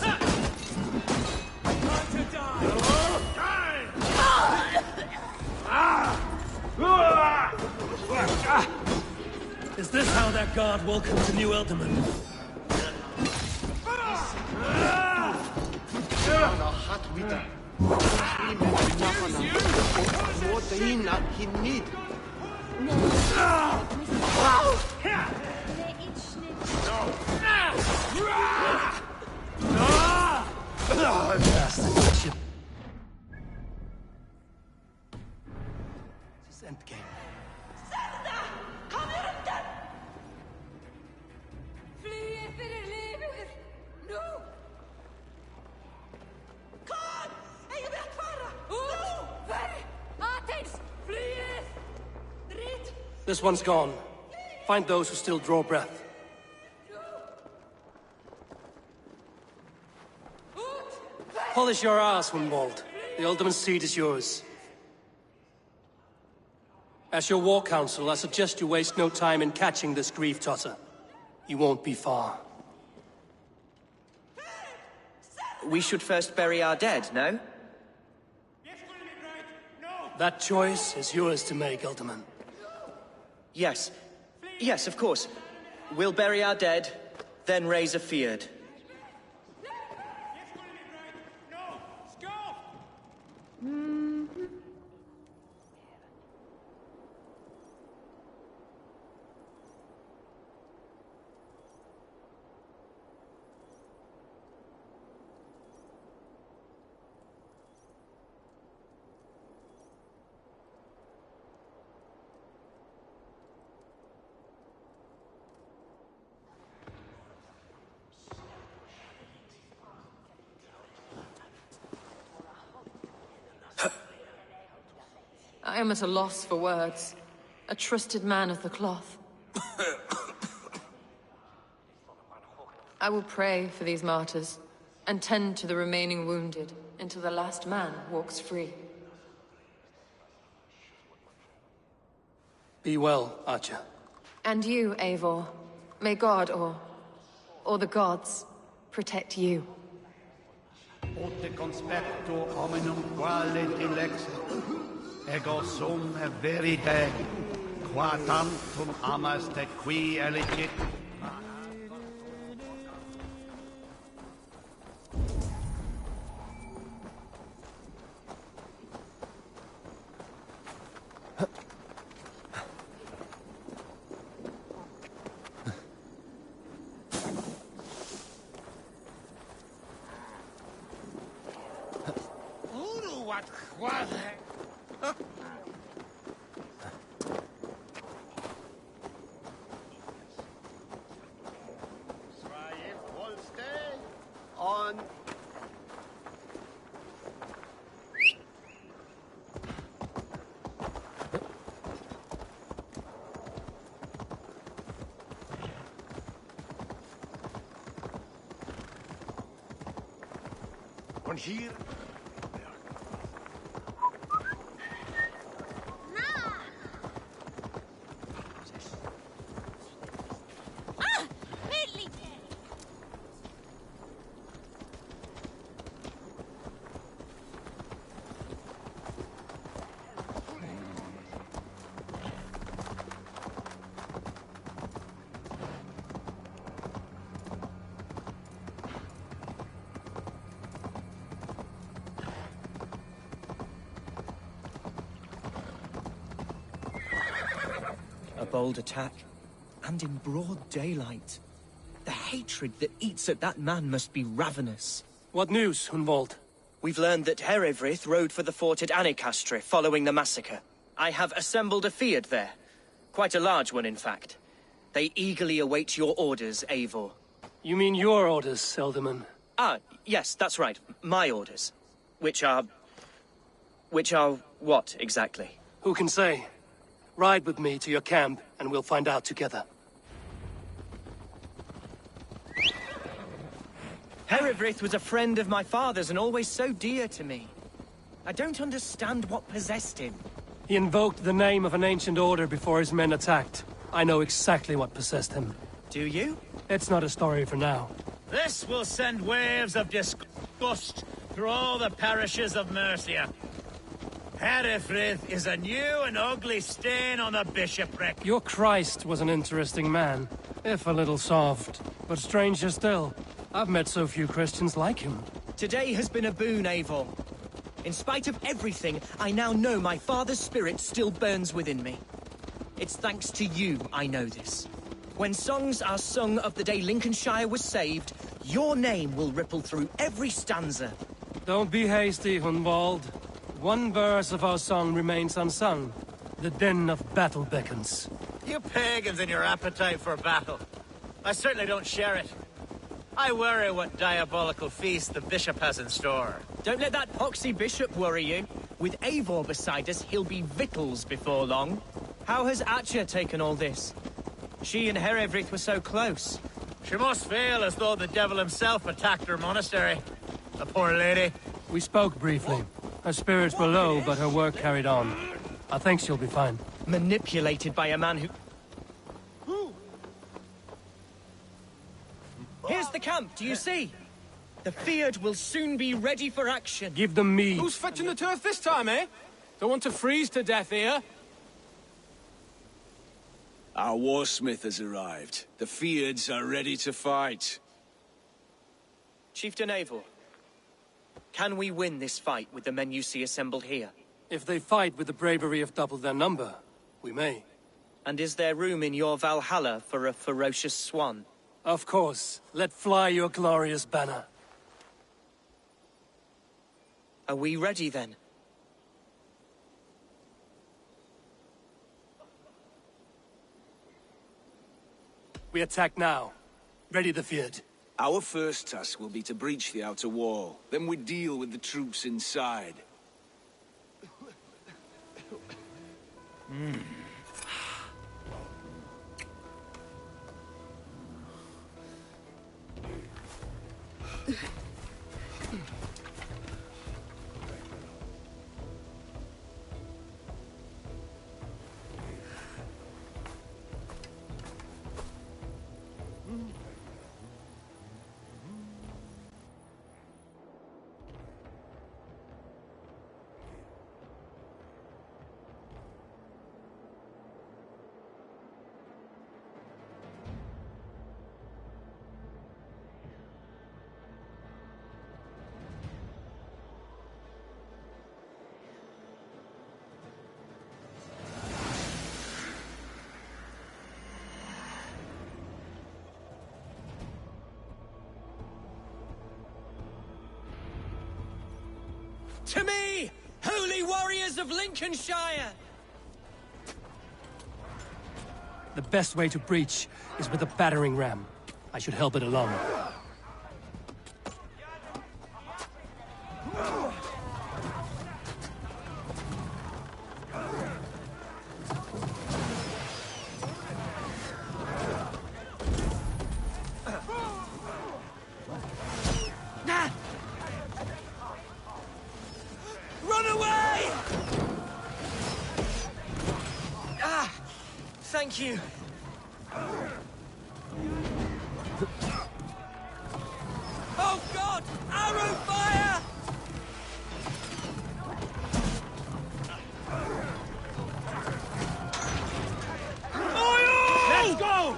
Time to die! Is this how that guard welcomes a new Ealdorman? This is endgame. This one's gone. Find those who still draw breath. Polish your ass, Hunwald. The Alderman's seat is yours. As your war council, I suggest you waste no time in catching this grief-tosser. He won't be far. We should first bury our dead, no? That choice is yours to make, Alderman. Yes. Yes, of course. We'll bury our dead, then raise a feared. I am at a loss for words. A trusted man of the cloth. I will pray for these martyrs, and tend to the remaining wounded, until the last man walks free. Be well, Archer. And you, Eivor. May God, or the gods, protect you. Ut te conspecto hominum quale dilexit. Ego sum verite, qua tantum amas te qui elegit. Von hier. A bold attack, and in broad daylight. The hatred that eats at that man must be ravenous. What news, Hunwald? We've learned that Herivryth rode for the fort at Annikastre following the massacre. I have assembled a feard there. Quite a large one, in fact. They eagerly await your orders, Eivor. You mean your orders, Alderman? Ah, yes, that's right. My orders. Which are what, exactly? Who can say? Ride with me to your camp, and we'll find out together. Herivryth was a friend of my father's and always so dear to me. I don't understand what possessed him. He invoked the name of an ancient order before his men attacked. I know exactly what possessed him. Do you? It's not a story for now. This will send waves of disgust through all the parishes of Mercia. Herivryth is a new and ugly stain on the bishopric. Your Christ was an interesting man, if a little soft. But stranger still, I've met so few Christians like him. Today has been a boon, Eivor. In spite of everything, I now know my father's spirit still burns within me. It's thanks to you I know this. When songs are sung of the day Lincolnshire was saved, your name will ripple through every stanza. Don't be hasty, Hunwald. One verse of our song remains unsung. The din of battle beckons. You pagans and your appetite for battle. I certainly don't share it. I worry what diabolical feast the bishop has in store. Don't let that poxy bishop worry you. With Eivor beside us, he'll be victuals before long. How has Atcha taken all this? She and Herevrith were so close. She must feel as though the devil himself attacked her monastery. The poor lady. We spoke briefly. Her spirits were low, but her work carried on. I think she'll be fine. Manipulated by a man who... Here's the camp, do you see? The Fyrd will soon be ready for action. Give them me. Who's fetching the turf this time, eh? Don't want to freeze to death here. Our warsmith has arrived. The Fyrds are ready to fight. Chieftain Eivor, can we win this fight with the men you see assembled here? If they fight with the bravery of double their number, we may. And is there room in your Valhalla for a ferocious swan? Of course. Let fly your glorious banner. Are we ready then? We attack now. Ready the Fyrd. Our first task will be to breach the outer wall. Then we deal with the troops inside. To me, holy warriors of Lincolnshire! The best way to breach is with a battering ram. I should help it along. Run away! Ah! Thank you. Oh God! Arrow fire! Let's go!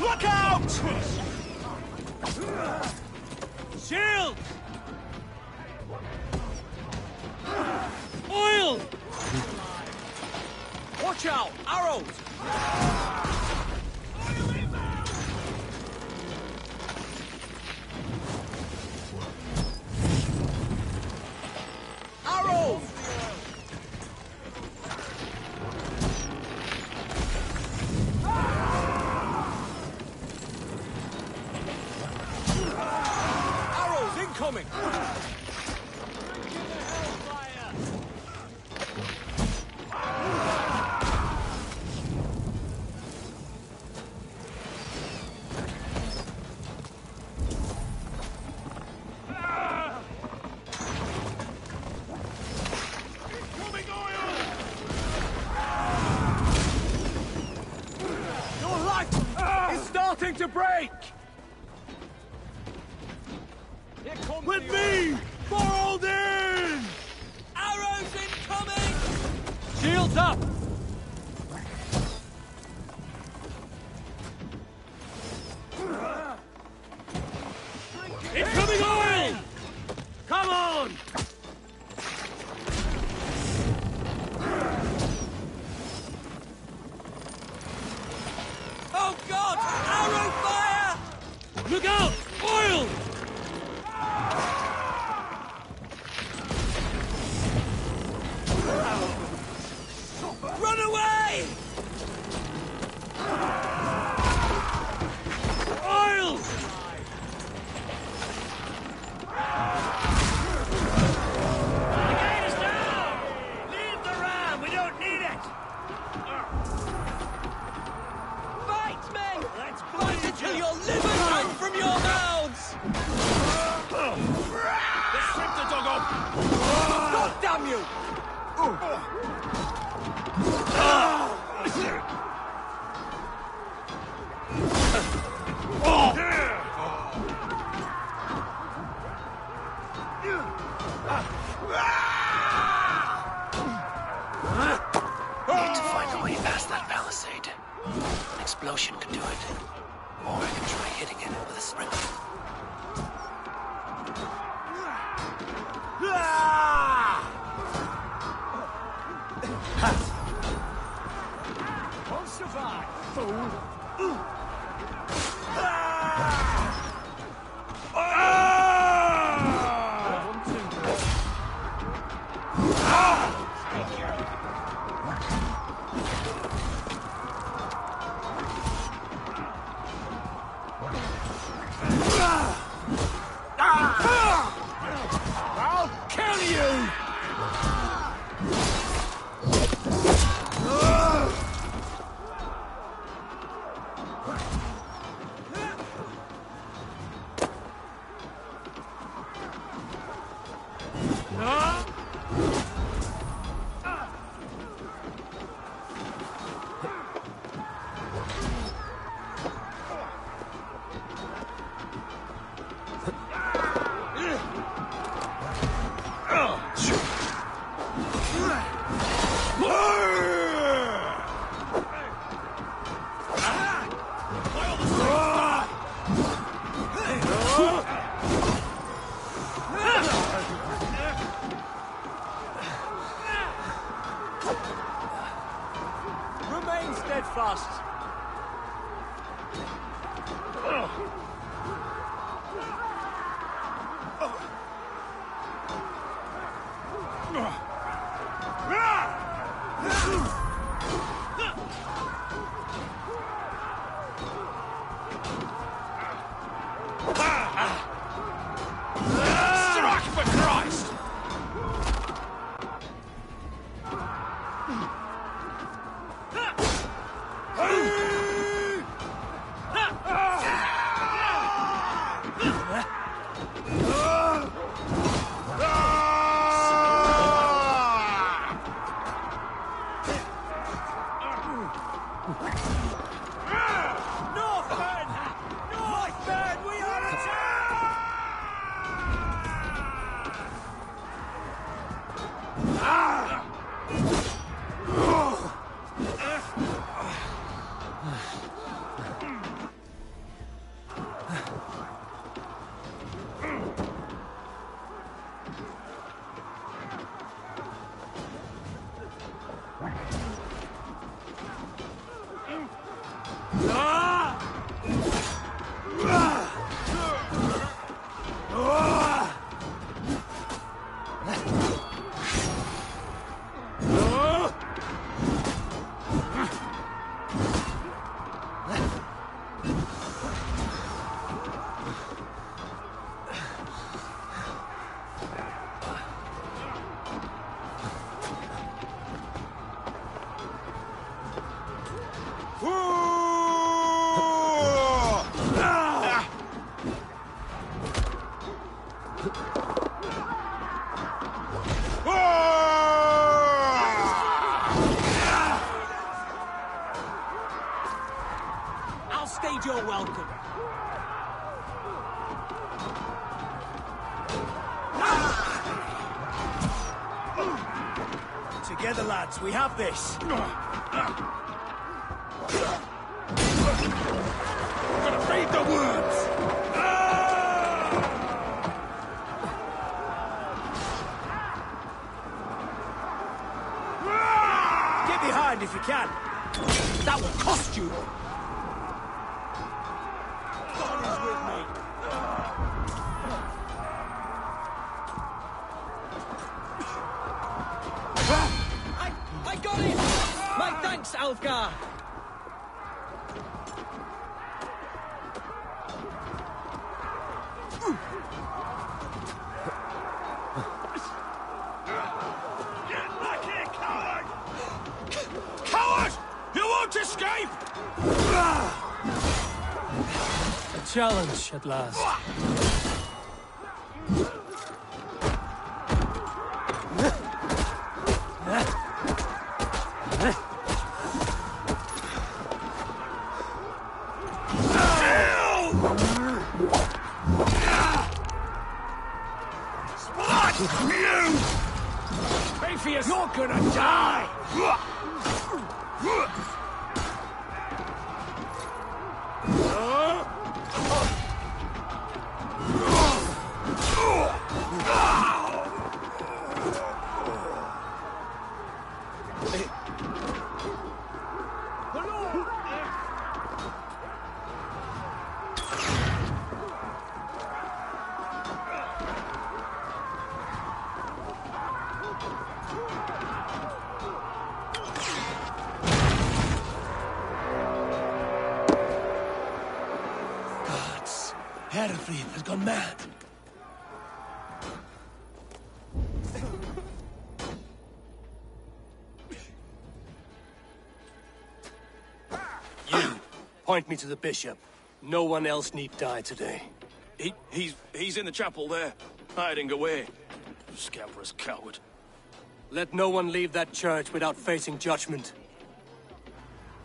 Look out! Shield! Oil! Watch out! Arrows! Arrows! Arrows incoming! Your life is starting to break! With me! For Odin! Arrows incoming! Shields up! Incoming oil! Come on! Oh God! Arrow fire! Look out! Oil! Run away! Oil! The gate is down! Leave the ram! We don't need it! Damn you! Need to find a way past that palisade. An explosion could do it. Or I can try hitting it with a spring. Won't survive, fool! I'll kill you! Remain steadfast. Strike for Christ! Northman! Northman, we are attacked! I'll stage your welcome. Together, lads, we have this. Gonna read the words! Get behind if you can. That will cost you. God is with me. I got it! My thanks, Alfgar! Get back here, coward! Coward! You won't escape! A challenge at last. Herefried has gone mad. You, point me to the bishop. No one else need die today. He's in the chapel there, hiding away. Scamperous coward. Let no one leave that church without facing judgment.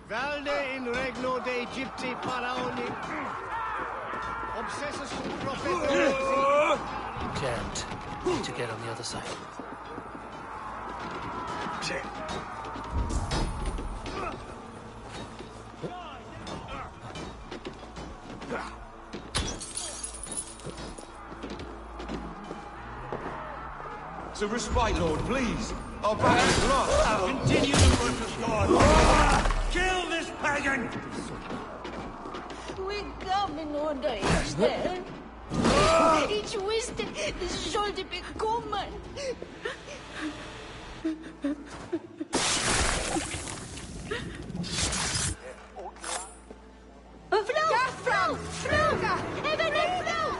Valde in regno de Egypti faraoni. Obsessus prophet. Can't. Need to get on the other side. It's a respite, Lord, please. Our battle is lost. Continue the work of God. Kill this pagan! We come in order instead. Ich wusste, das sollte bekommen. Frau! Frau! Even een vrouw!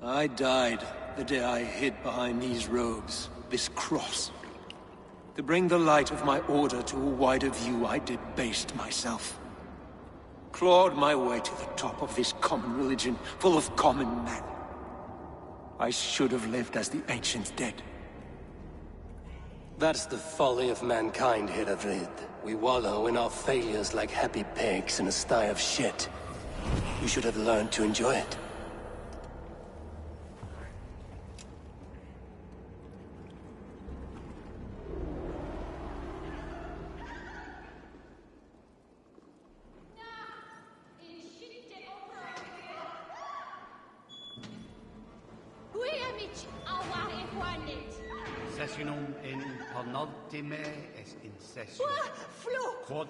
I died the day I hid behind these robes, this cross. To bring the light of my order to a wider view, I debased myself. Clawed my way to the top of this common religion, full of common men. I should have lived as the ancient dead. That's the folly of mankind, Herefried. We wallow in our failures like happy pigs in a sty of shit. You should have learned to enjoy it. Sessionum in penultime est in session. Flo! Quod...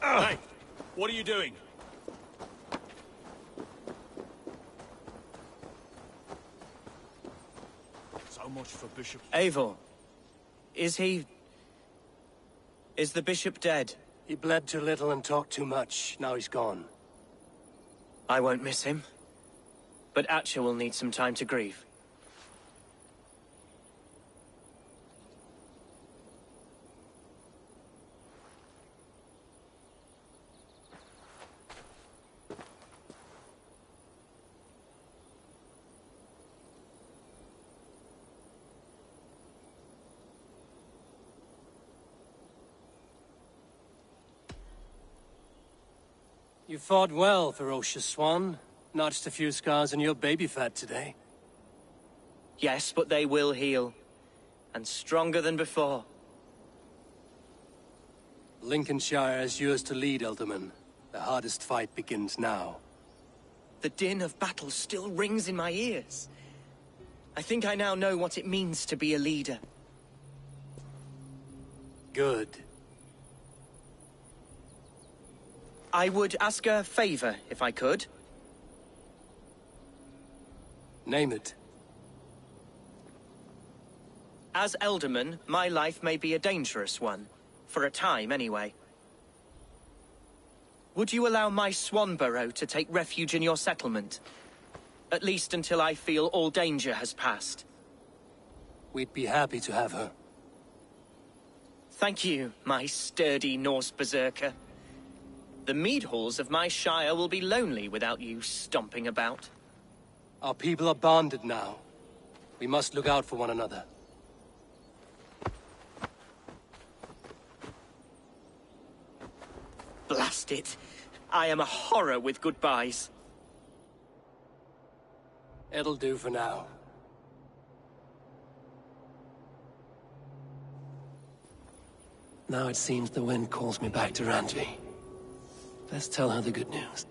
Hey, what are you doing? So much for Bishop... Eivor, is he... Is the bishop dead? He bled too little and talked too much. Now he's gone. I won't miss him. But Atcha will need some time to grieve. You fought well, ferocious swan. Notched a few scars on your baby fat today. Yes, but they will heal. And stronger than before. Lincolnshire is yours to lead, Elderman. The hardest fight begins now. The din of battle still rings in my ears. I think I now know what it means to be a leader. Good. I would ask a favor, if I could. Name it. As Elderman, my life may be a dangerous one. For a time, anyway. Would you allow my Swanborough to take refuge in your settlement? At least until I feel all danger has passed. We'd be happy to have her. Thank you, my sturdy Norse berserker. The mead halls of my shire will be lonely without you stomping about. Our people are bonded now. We must look out for one another. Blast it. I am a horror with goodbyes. It'll do for now. Now it seems the wind calls me back to Randvi. Best tell her the good news.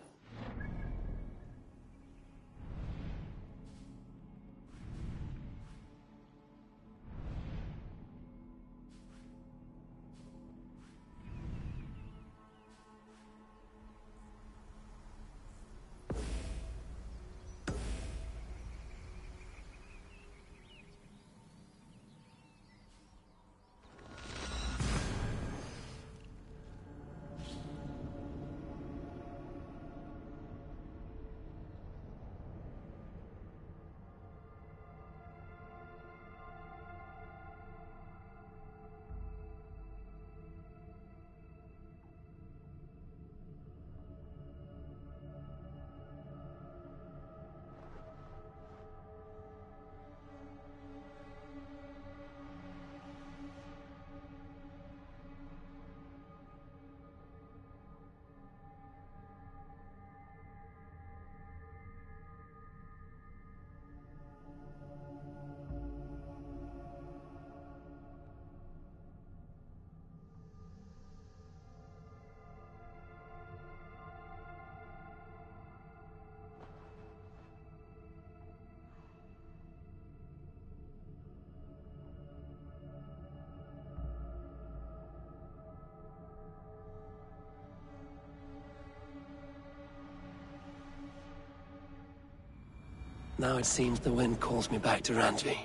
Now it seems the wind calls me back to Randvi.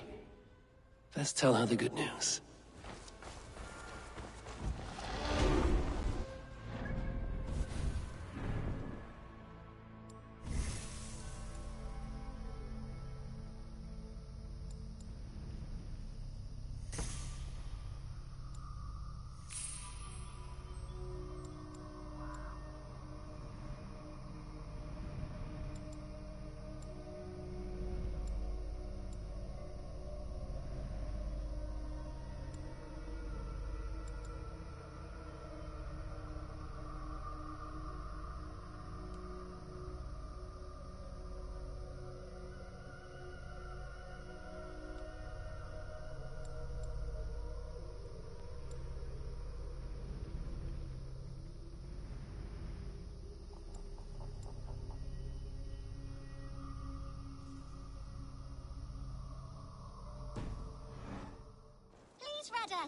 Best tell her the good news.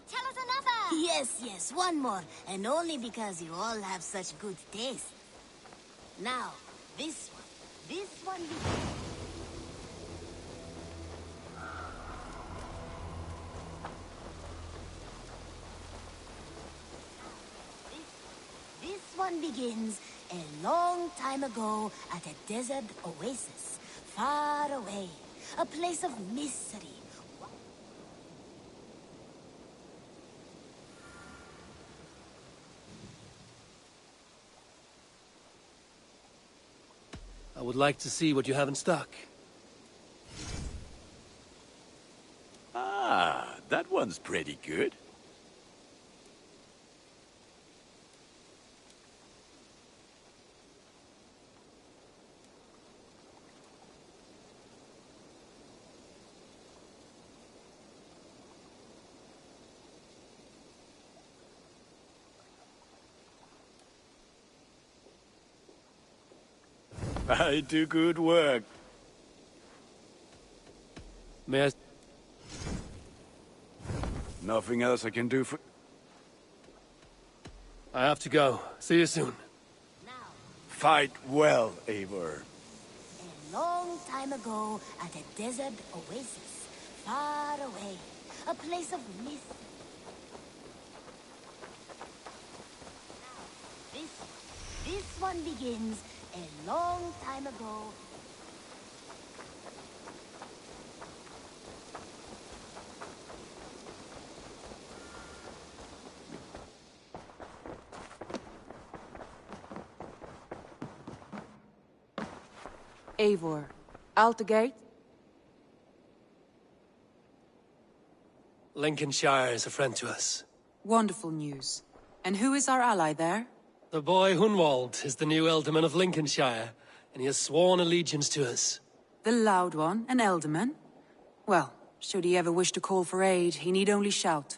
Tell us another! Yes, one more. And only because you all have such good taste. Now, this one... This one begins a long time ago at a desert oasis, far away. A place of mystery. I would like to see what you have in stock. Ah, that one's pretty good. I do good work. May I... Nothing else I can do for... I have to go. See you soon. Fight well, Eivor. A long time ago at a desert oasis, far away. A place of mystery. This one begins a long time ago. Eivor, out the gate? Lincolnshire is a friend to us. Wonderful news. And who is our ally there? The boy Hunwald is the new Ealdorman of Lincolnshire, and he has sworn allegiance to us. The loud one, an Ealdorman? Well, should he ever wish to call for aid, he need only shout.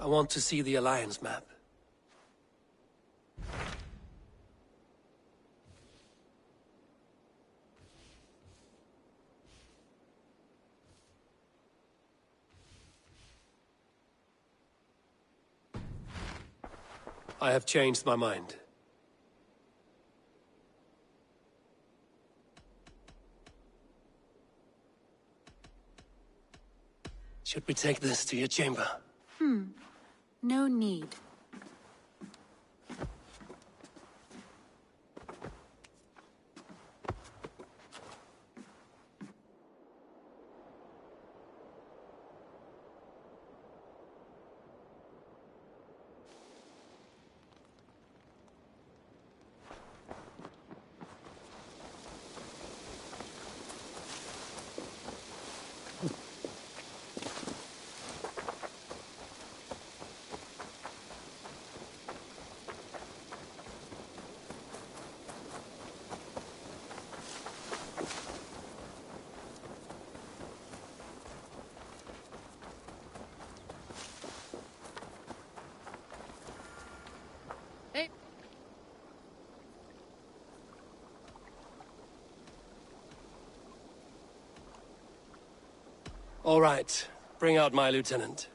I want to see the Alliance map. I have changed my mind. Should we take this to your chamber? No need. Hey. All right. Bring out my lieutenant.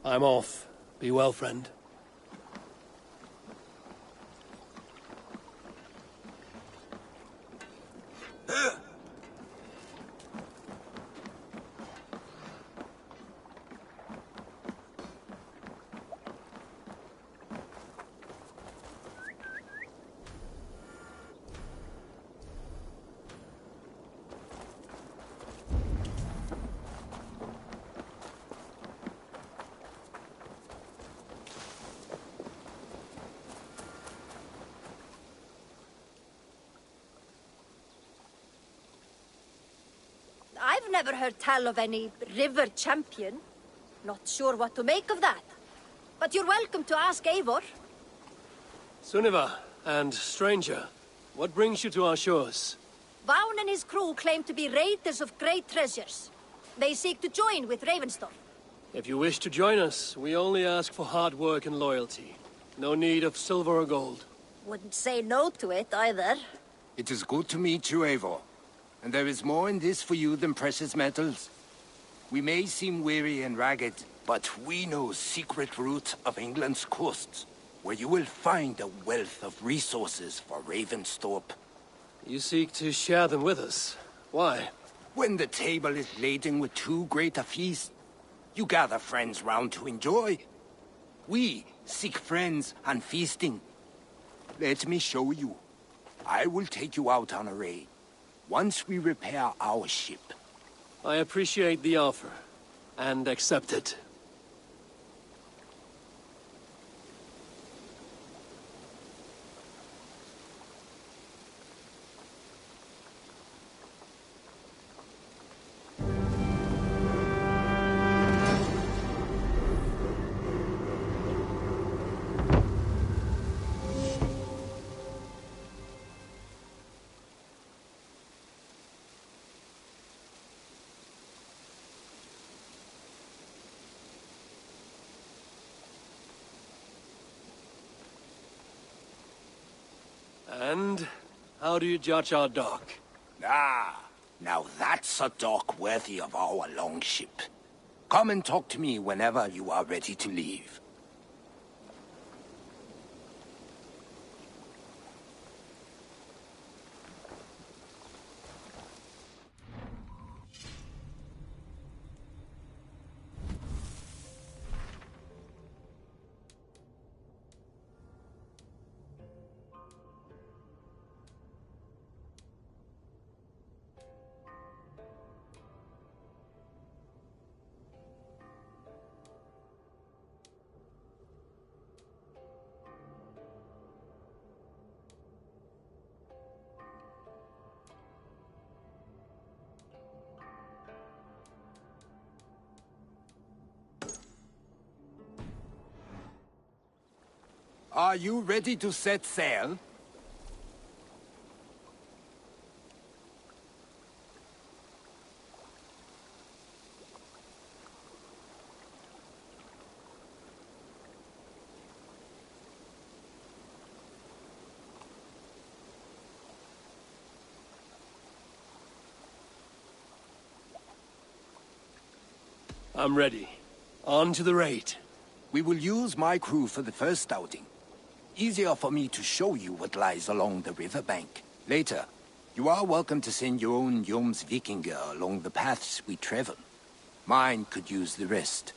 I'm off. Be well, friend. never heard tell of any river champion. Not sure what to make of that. But you're welcome to ask Eivor. Sunniva, and stranger, what brings you to our shores? Vaughn and his crew claim to be raiders of great treasures. They seek to join with Ravenstorm. If you wish to join us, we only ask for hard work and loyalty. No need of silver or gold. Wouldn't say no to it, either. It is good to meet you, Eivor. And there is more in this for you than precious metals. We may seem weary and ragged, but we know secret route of England's coasts, where you will find a wealth of resources for Ravensthorpe. You seek to share them with us. Why? When the table is laden with too great a feast, you gather friends round to enjoy. We seek friends and feasting. Let me show you. I will take you out on a raid, once we repair our ship. I appreciate the offer, and accept it. And how do you judge our dock? Ah, now that's a dock worthy of our longship. Come and talk to me whenever you are ready to leave. Are you ready to set sail? I'm ready. On to the raid. We will use my crew for the first outing. Easier for me to show you what lies along the riverbank. Later, you are welcome to send your own Jomsvikinger along the paths we travel. Mine could use the rest.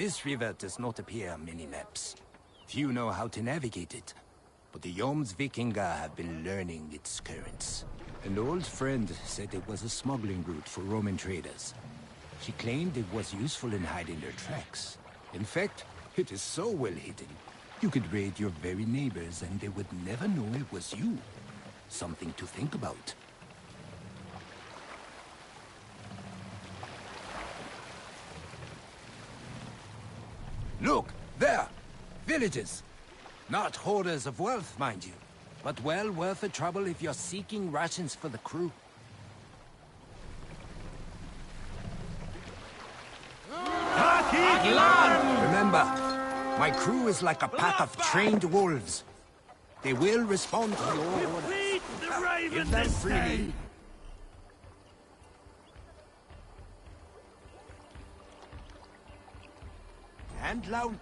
This river does not appear on many maps. Few know how to navigate it, but the Jomsvikinga have been learning its currents. An old friend said it was a smuggling route for Roman traders. She claimed it was useful in hiding their tracks. In fact, it is so well hidden, you could raid your very neighbors and they would never know it was you. Something to think about. Look, there! Villages! Not hoarders of wealth, mind you, but well worth the trouble if you're seeking rations for the crew. Remember, my crew is like a pack of trained wolves. They will respond to your orders. Give them freely. And loud.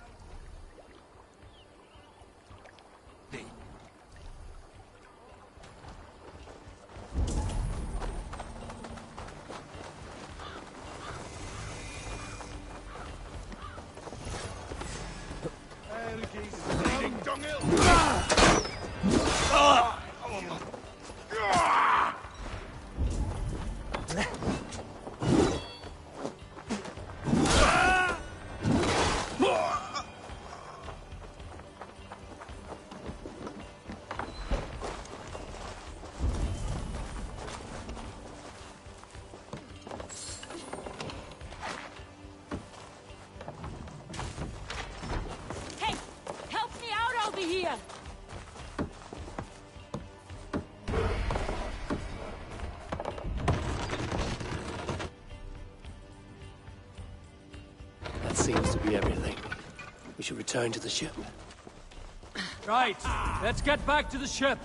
That seems to be everything. We should return to the ship. Right, let's get back to the ship.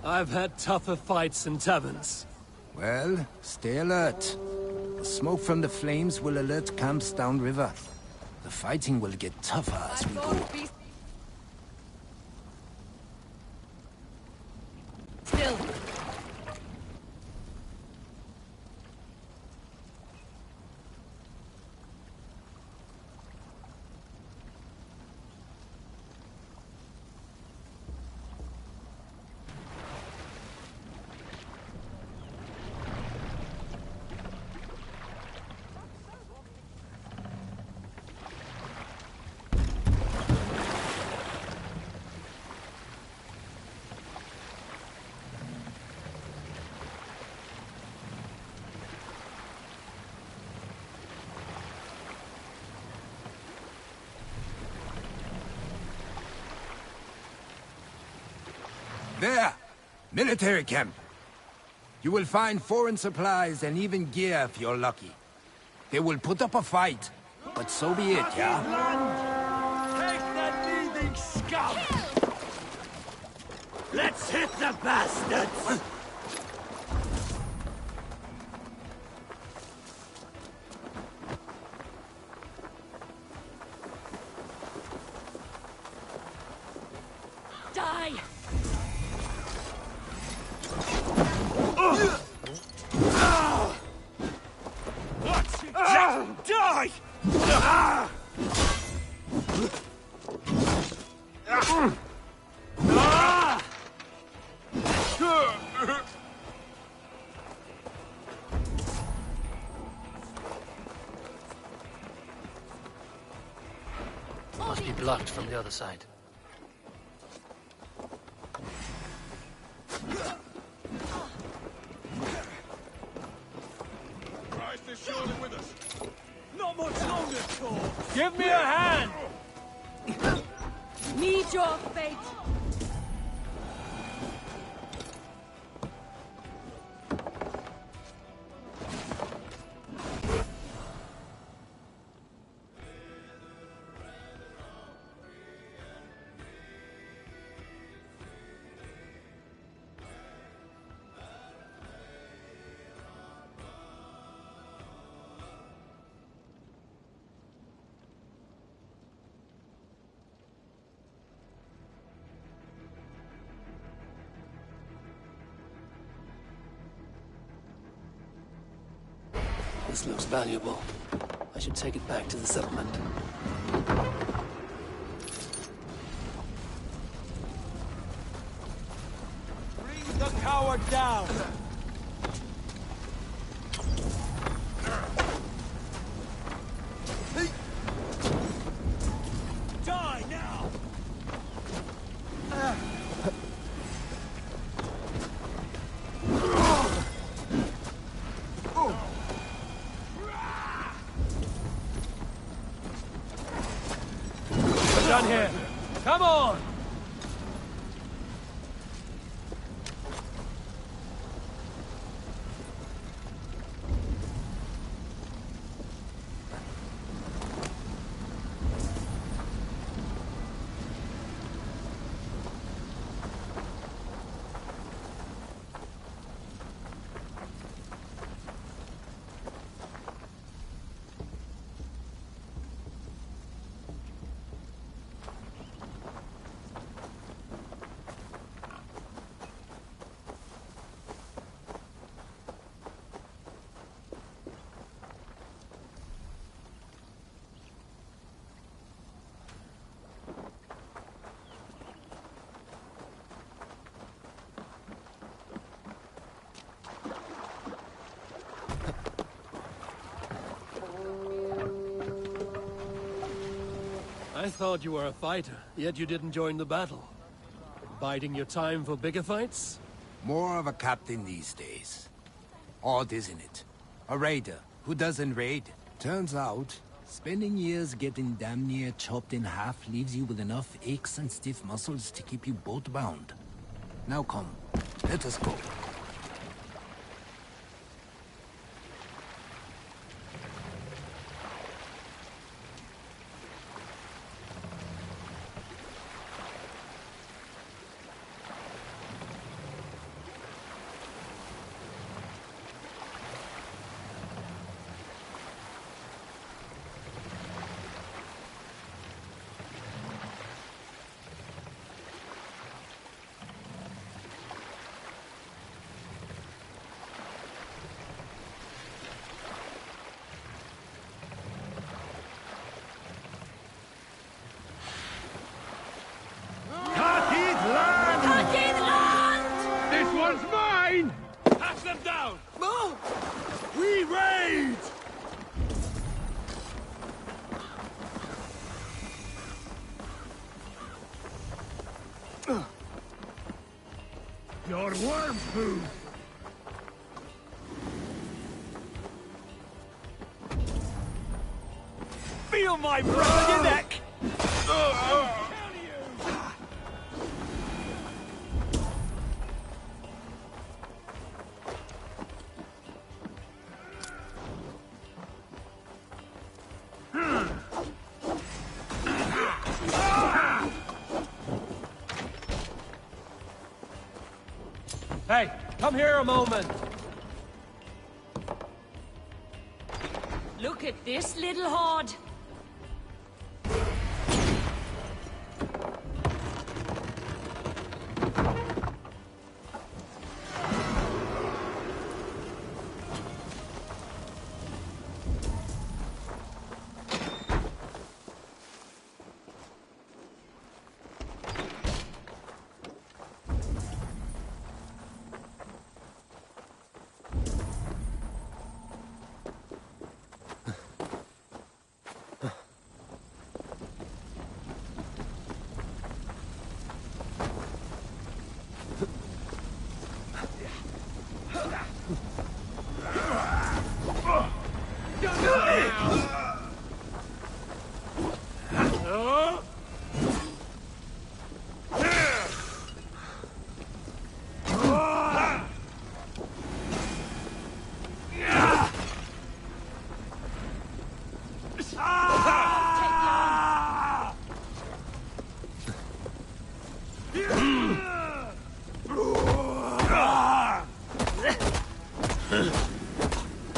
I've had tougher fights in taverns. Well, stay alert. The smoke from the flames will alert camps downriver. The fighting will get tougher as we go. Still. There! Military camp. You will find foreign supplies and even gear if you're lucky. They will put up a fight, but so be it, yeah? Take that thieving scum! Let's hit the bastards! Die! Just die! Must be blocked from the other side. Christ is surely with us. Not much longer, Thor. Give me a hand! Meet your fate! This looks valuable. I should take it back to the settlement. Bring the coward down! Die now! We're done here. Come on! I thought you were a fighter, yet you didn't join the battle. Biding your time for bigger fights? More of a captain these days. Odd, isn't it? A raider who doesn't raid. Turns out, spending years getting damn near chopped in half leaves you with enough aches and stiff muscles to keep you boat-bound. Now come, let us go. This one's mine! Hack them down! No! We raid! Your worm food! Feel my breath on your neck! Hey, come here a moment. Look at this little horde.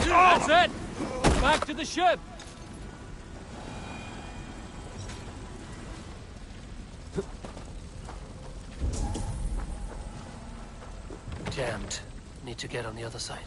That's it! Back to the ship! Jammed. Need to get on the other side.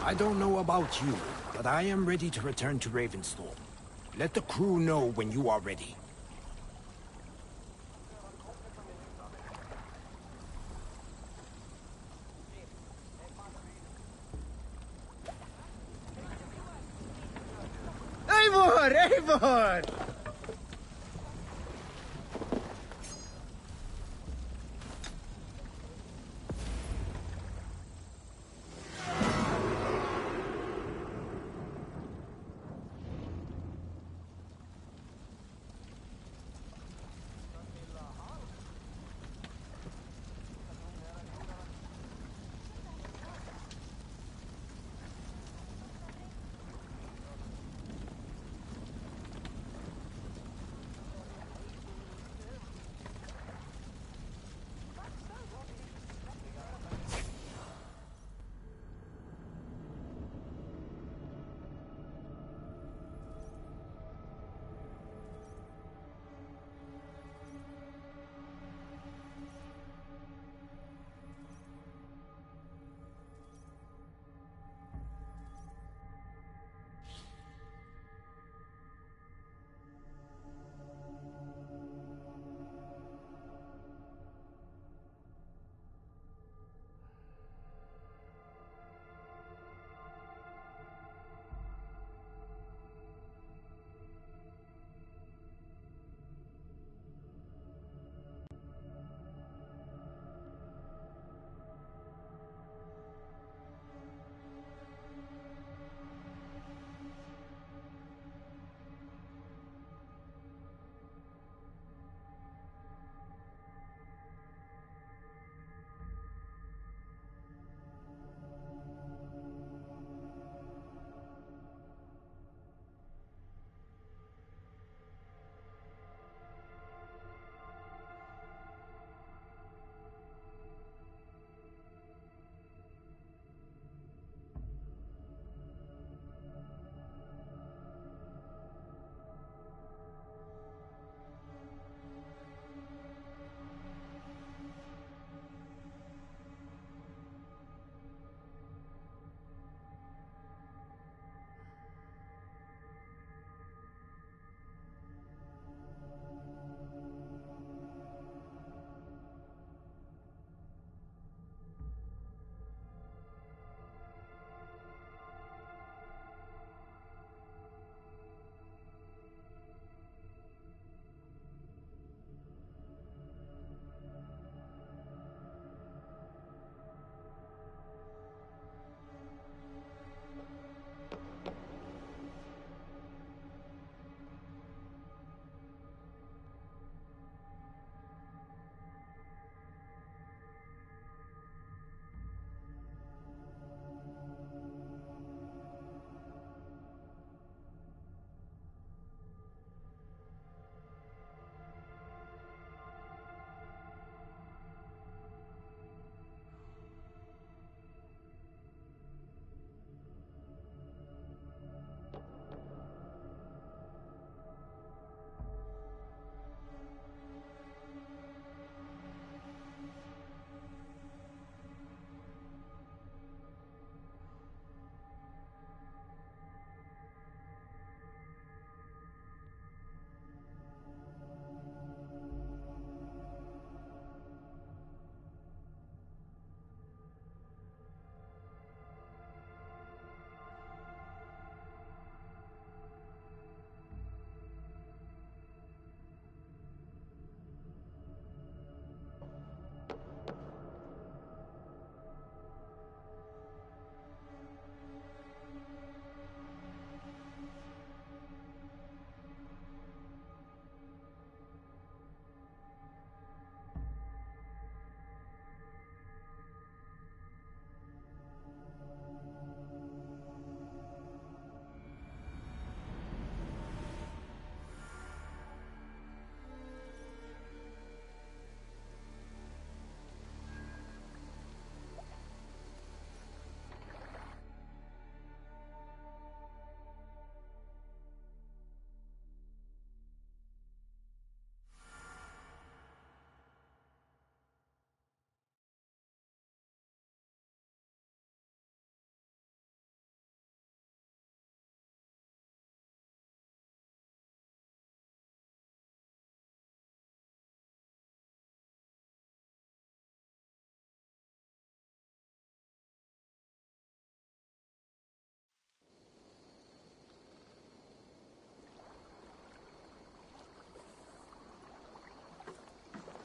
I don't know about you, but I am ready to return to Ravensthorpe. Let the crew know when you are ready. Eivor! Eivor!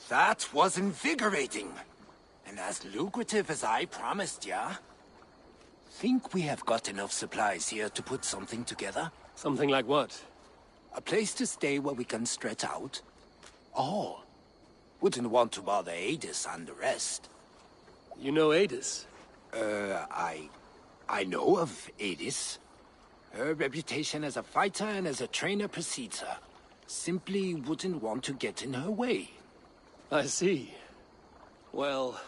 That was invigorating. And as lucrative as I promised ya. Think we have got enough supplies here to put something together? Something like what? A place to stay where we can stretch out. All. Wouldn't want to bother Adis and the rest. You know Adis? I know of Adis. Her reputation as a fighter and as a trainer precedes her. Simply wouldn't want to get in her way. I see. Well,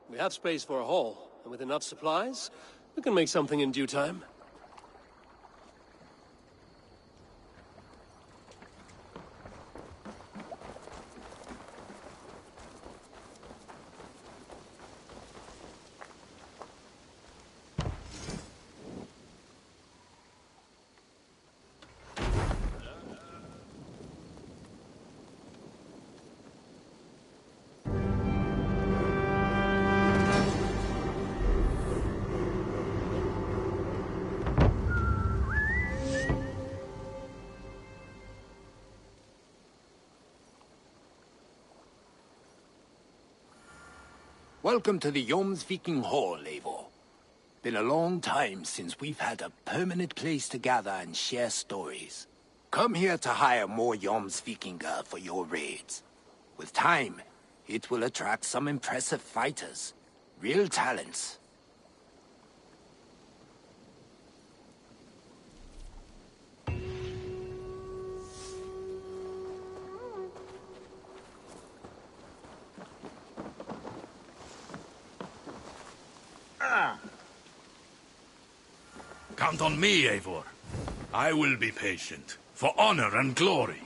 we have space for a hall, and with enough supplies, we can make something in due time. Welcome to the Jomsviking Hall, Eivor. Been a long time since we've had a permanent place to gather and share stories. Come here to hire more Jomsvikinger for your raids. With time, it will attract some impressive fighters. Real talents. Count on me, Eivor. I will be patient, for honor and glory.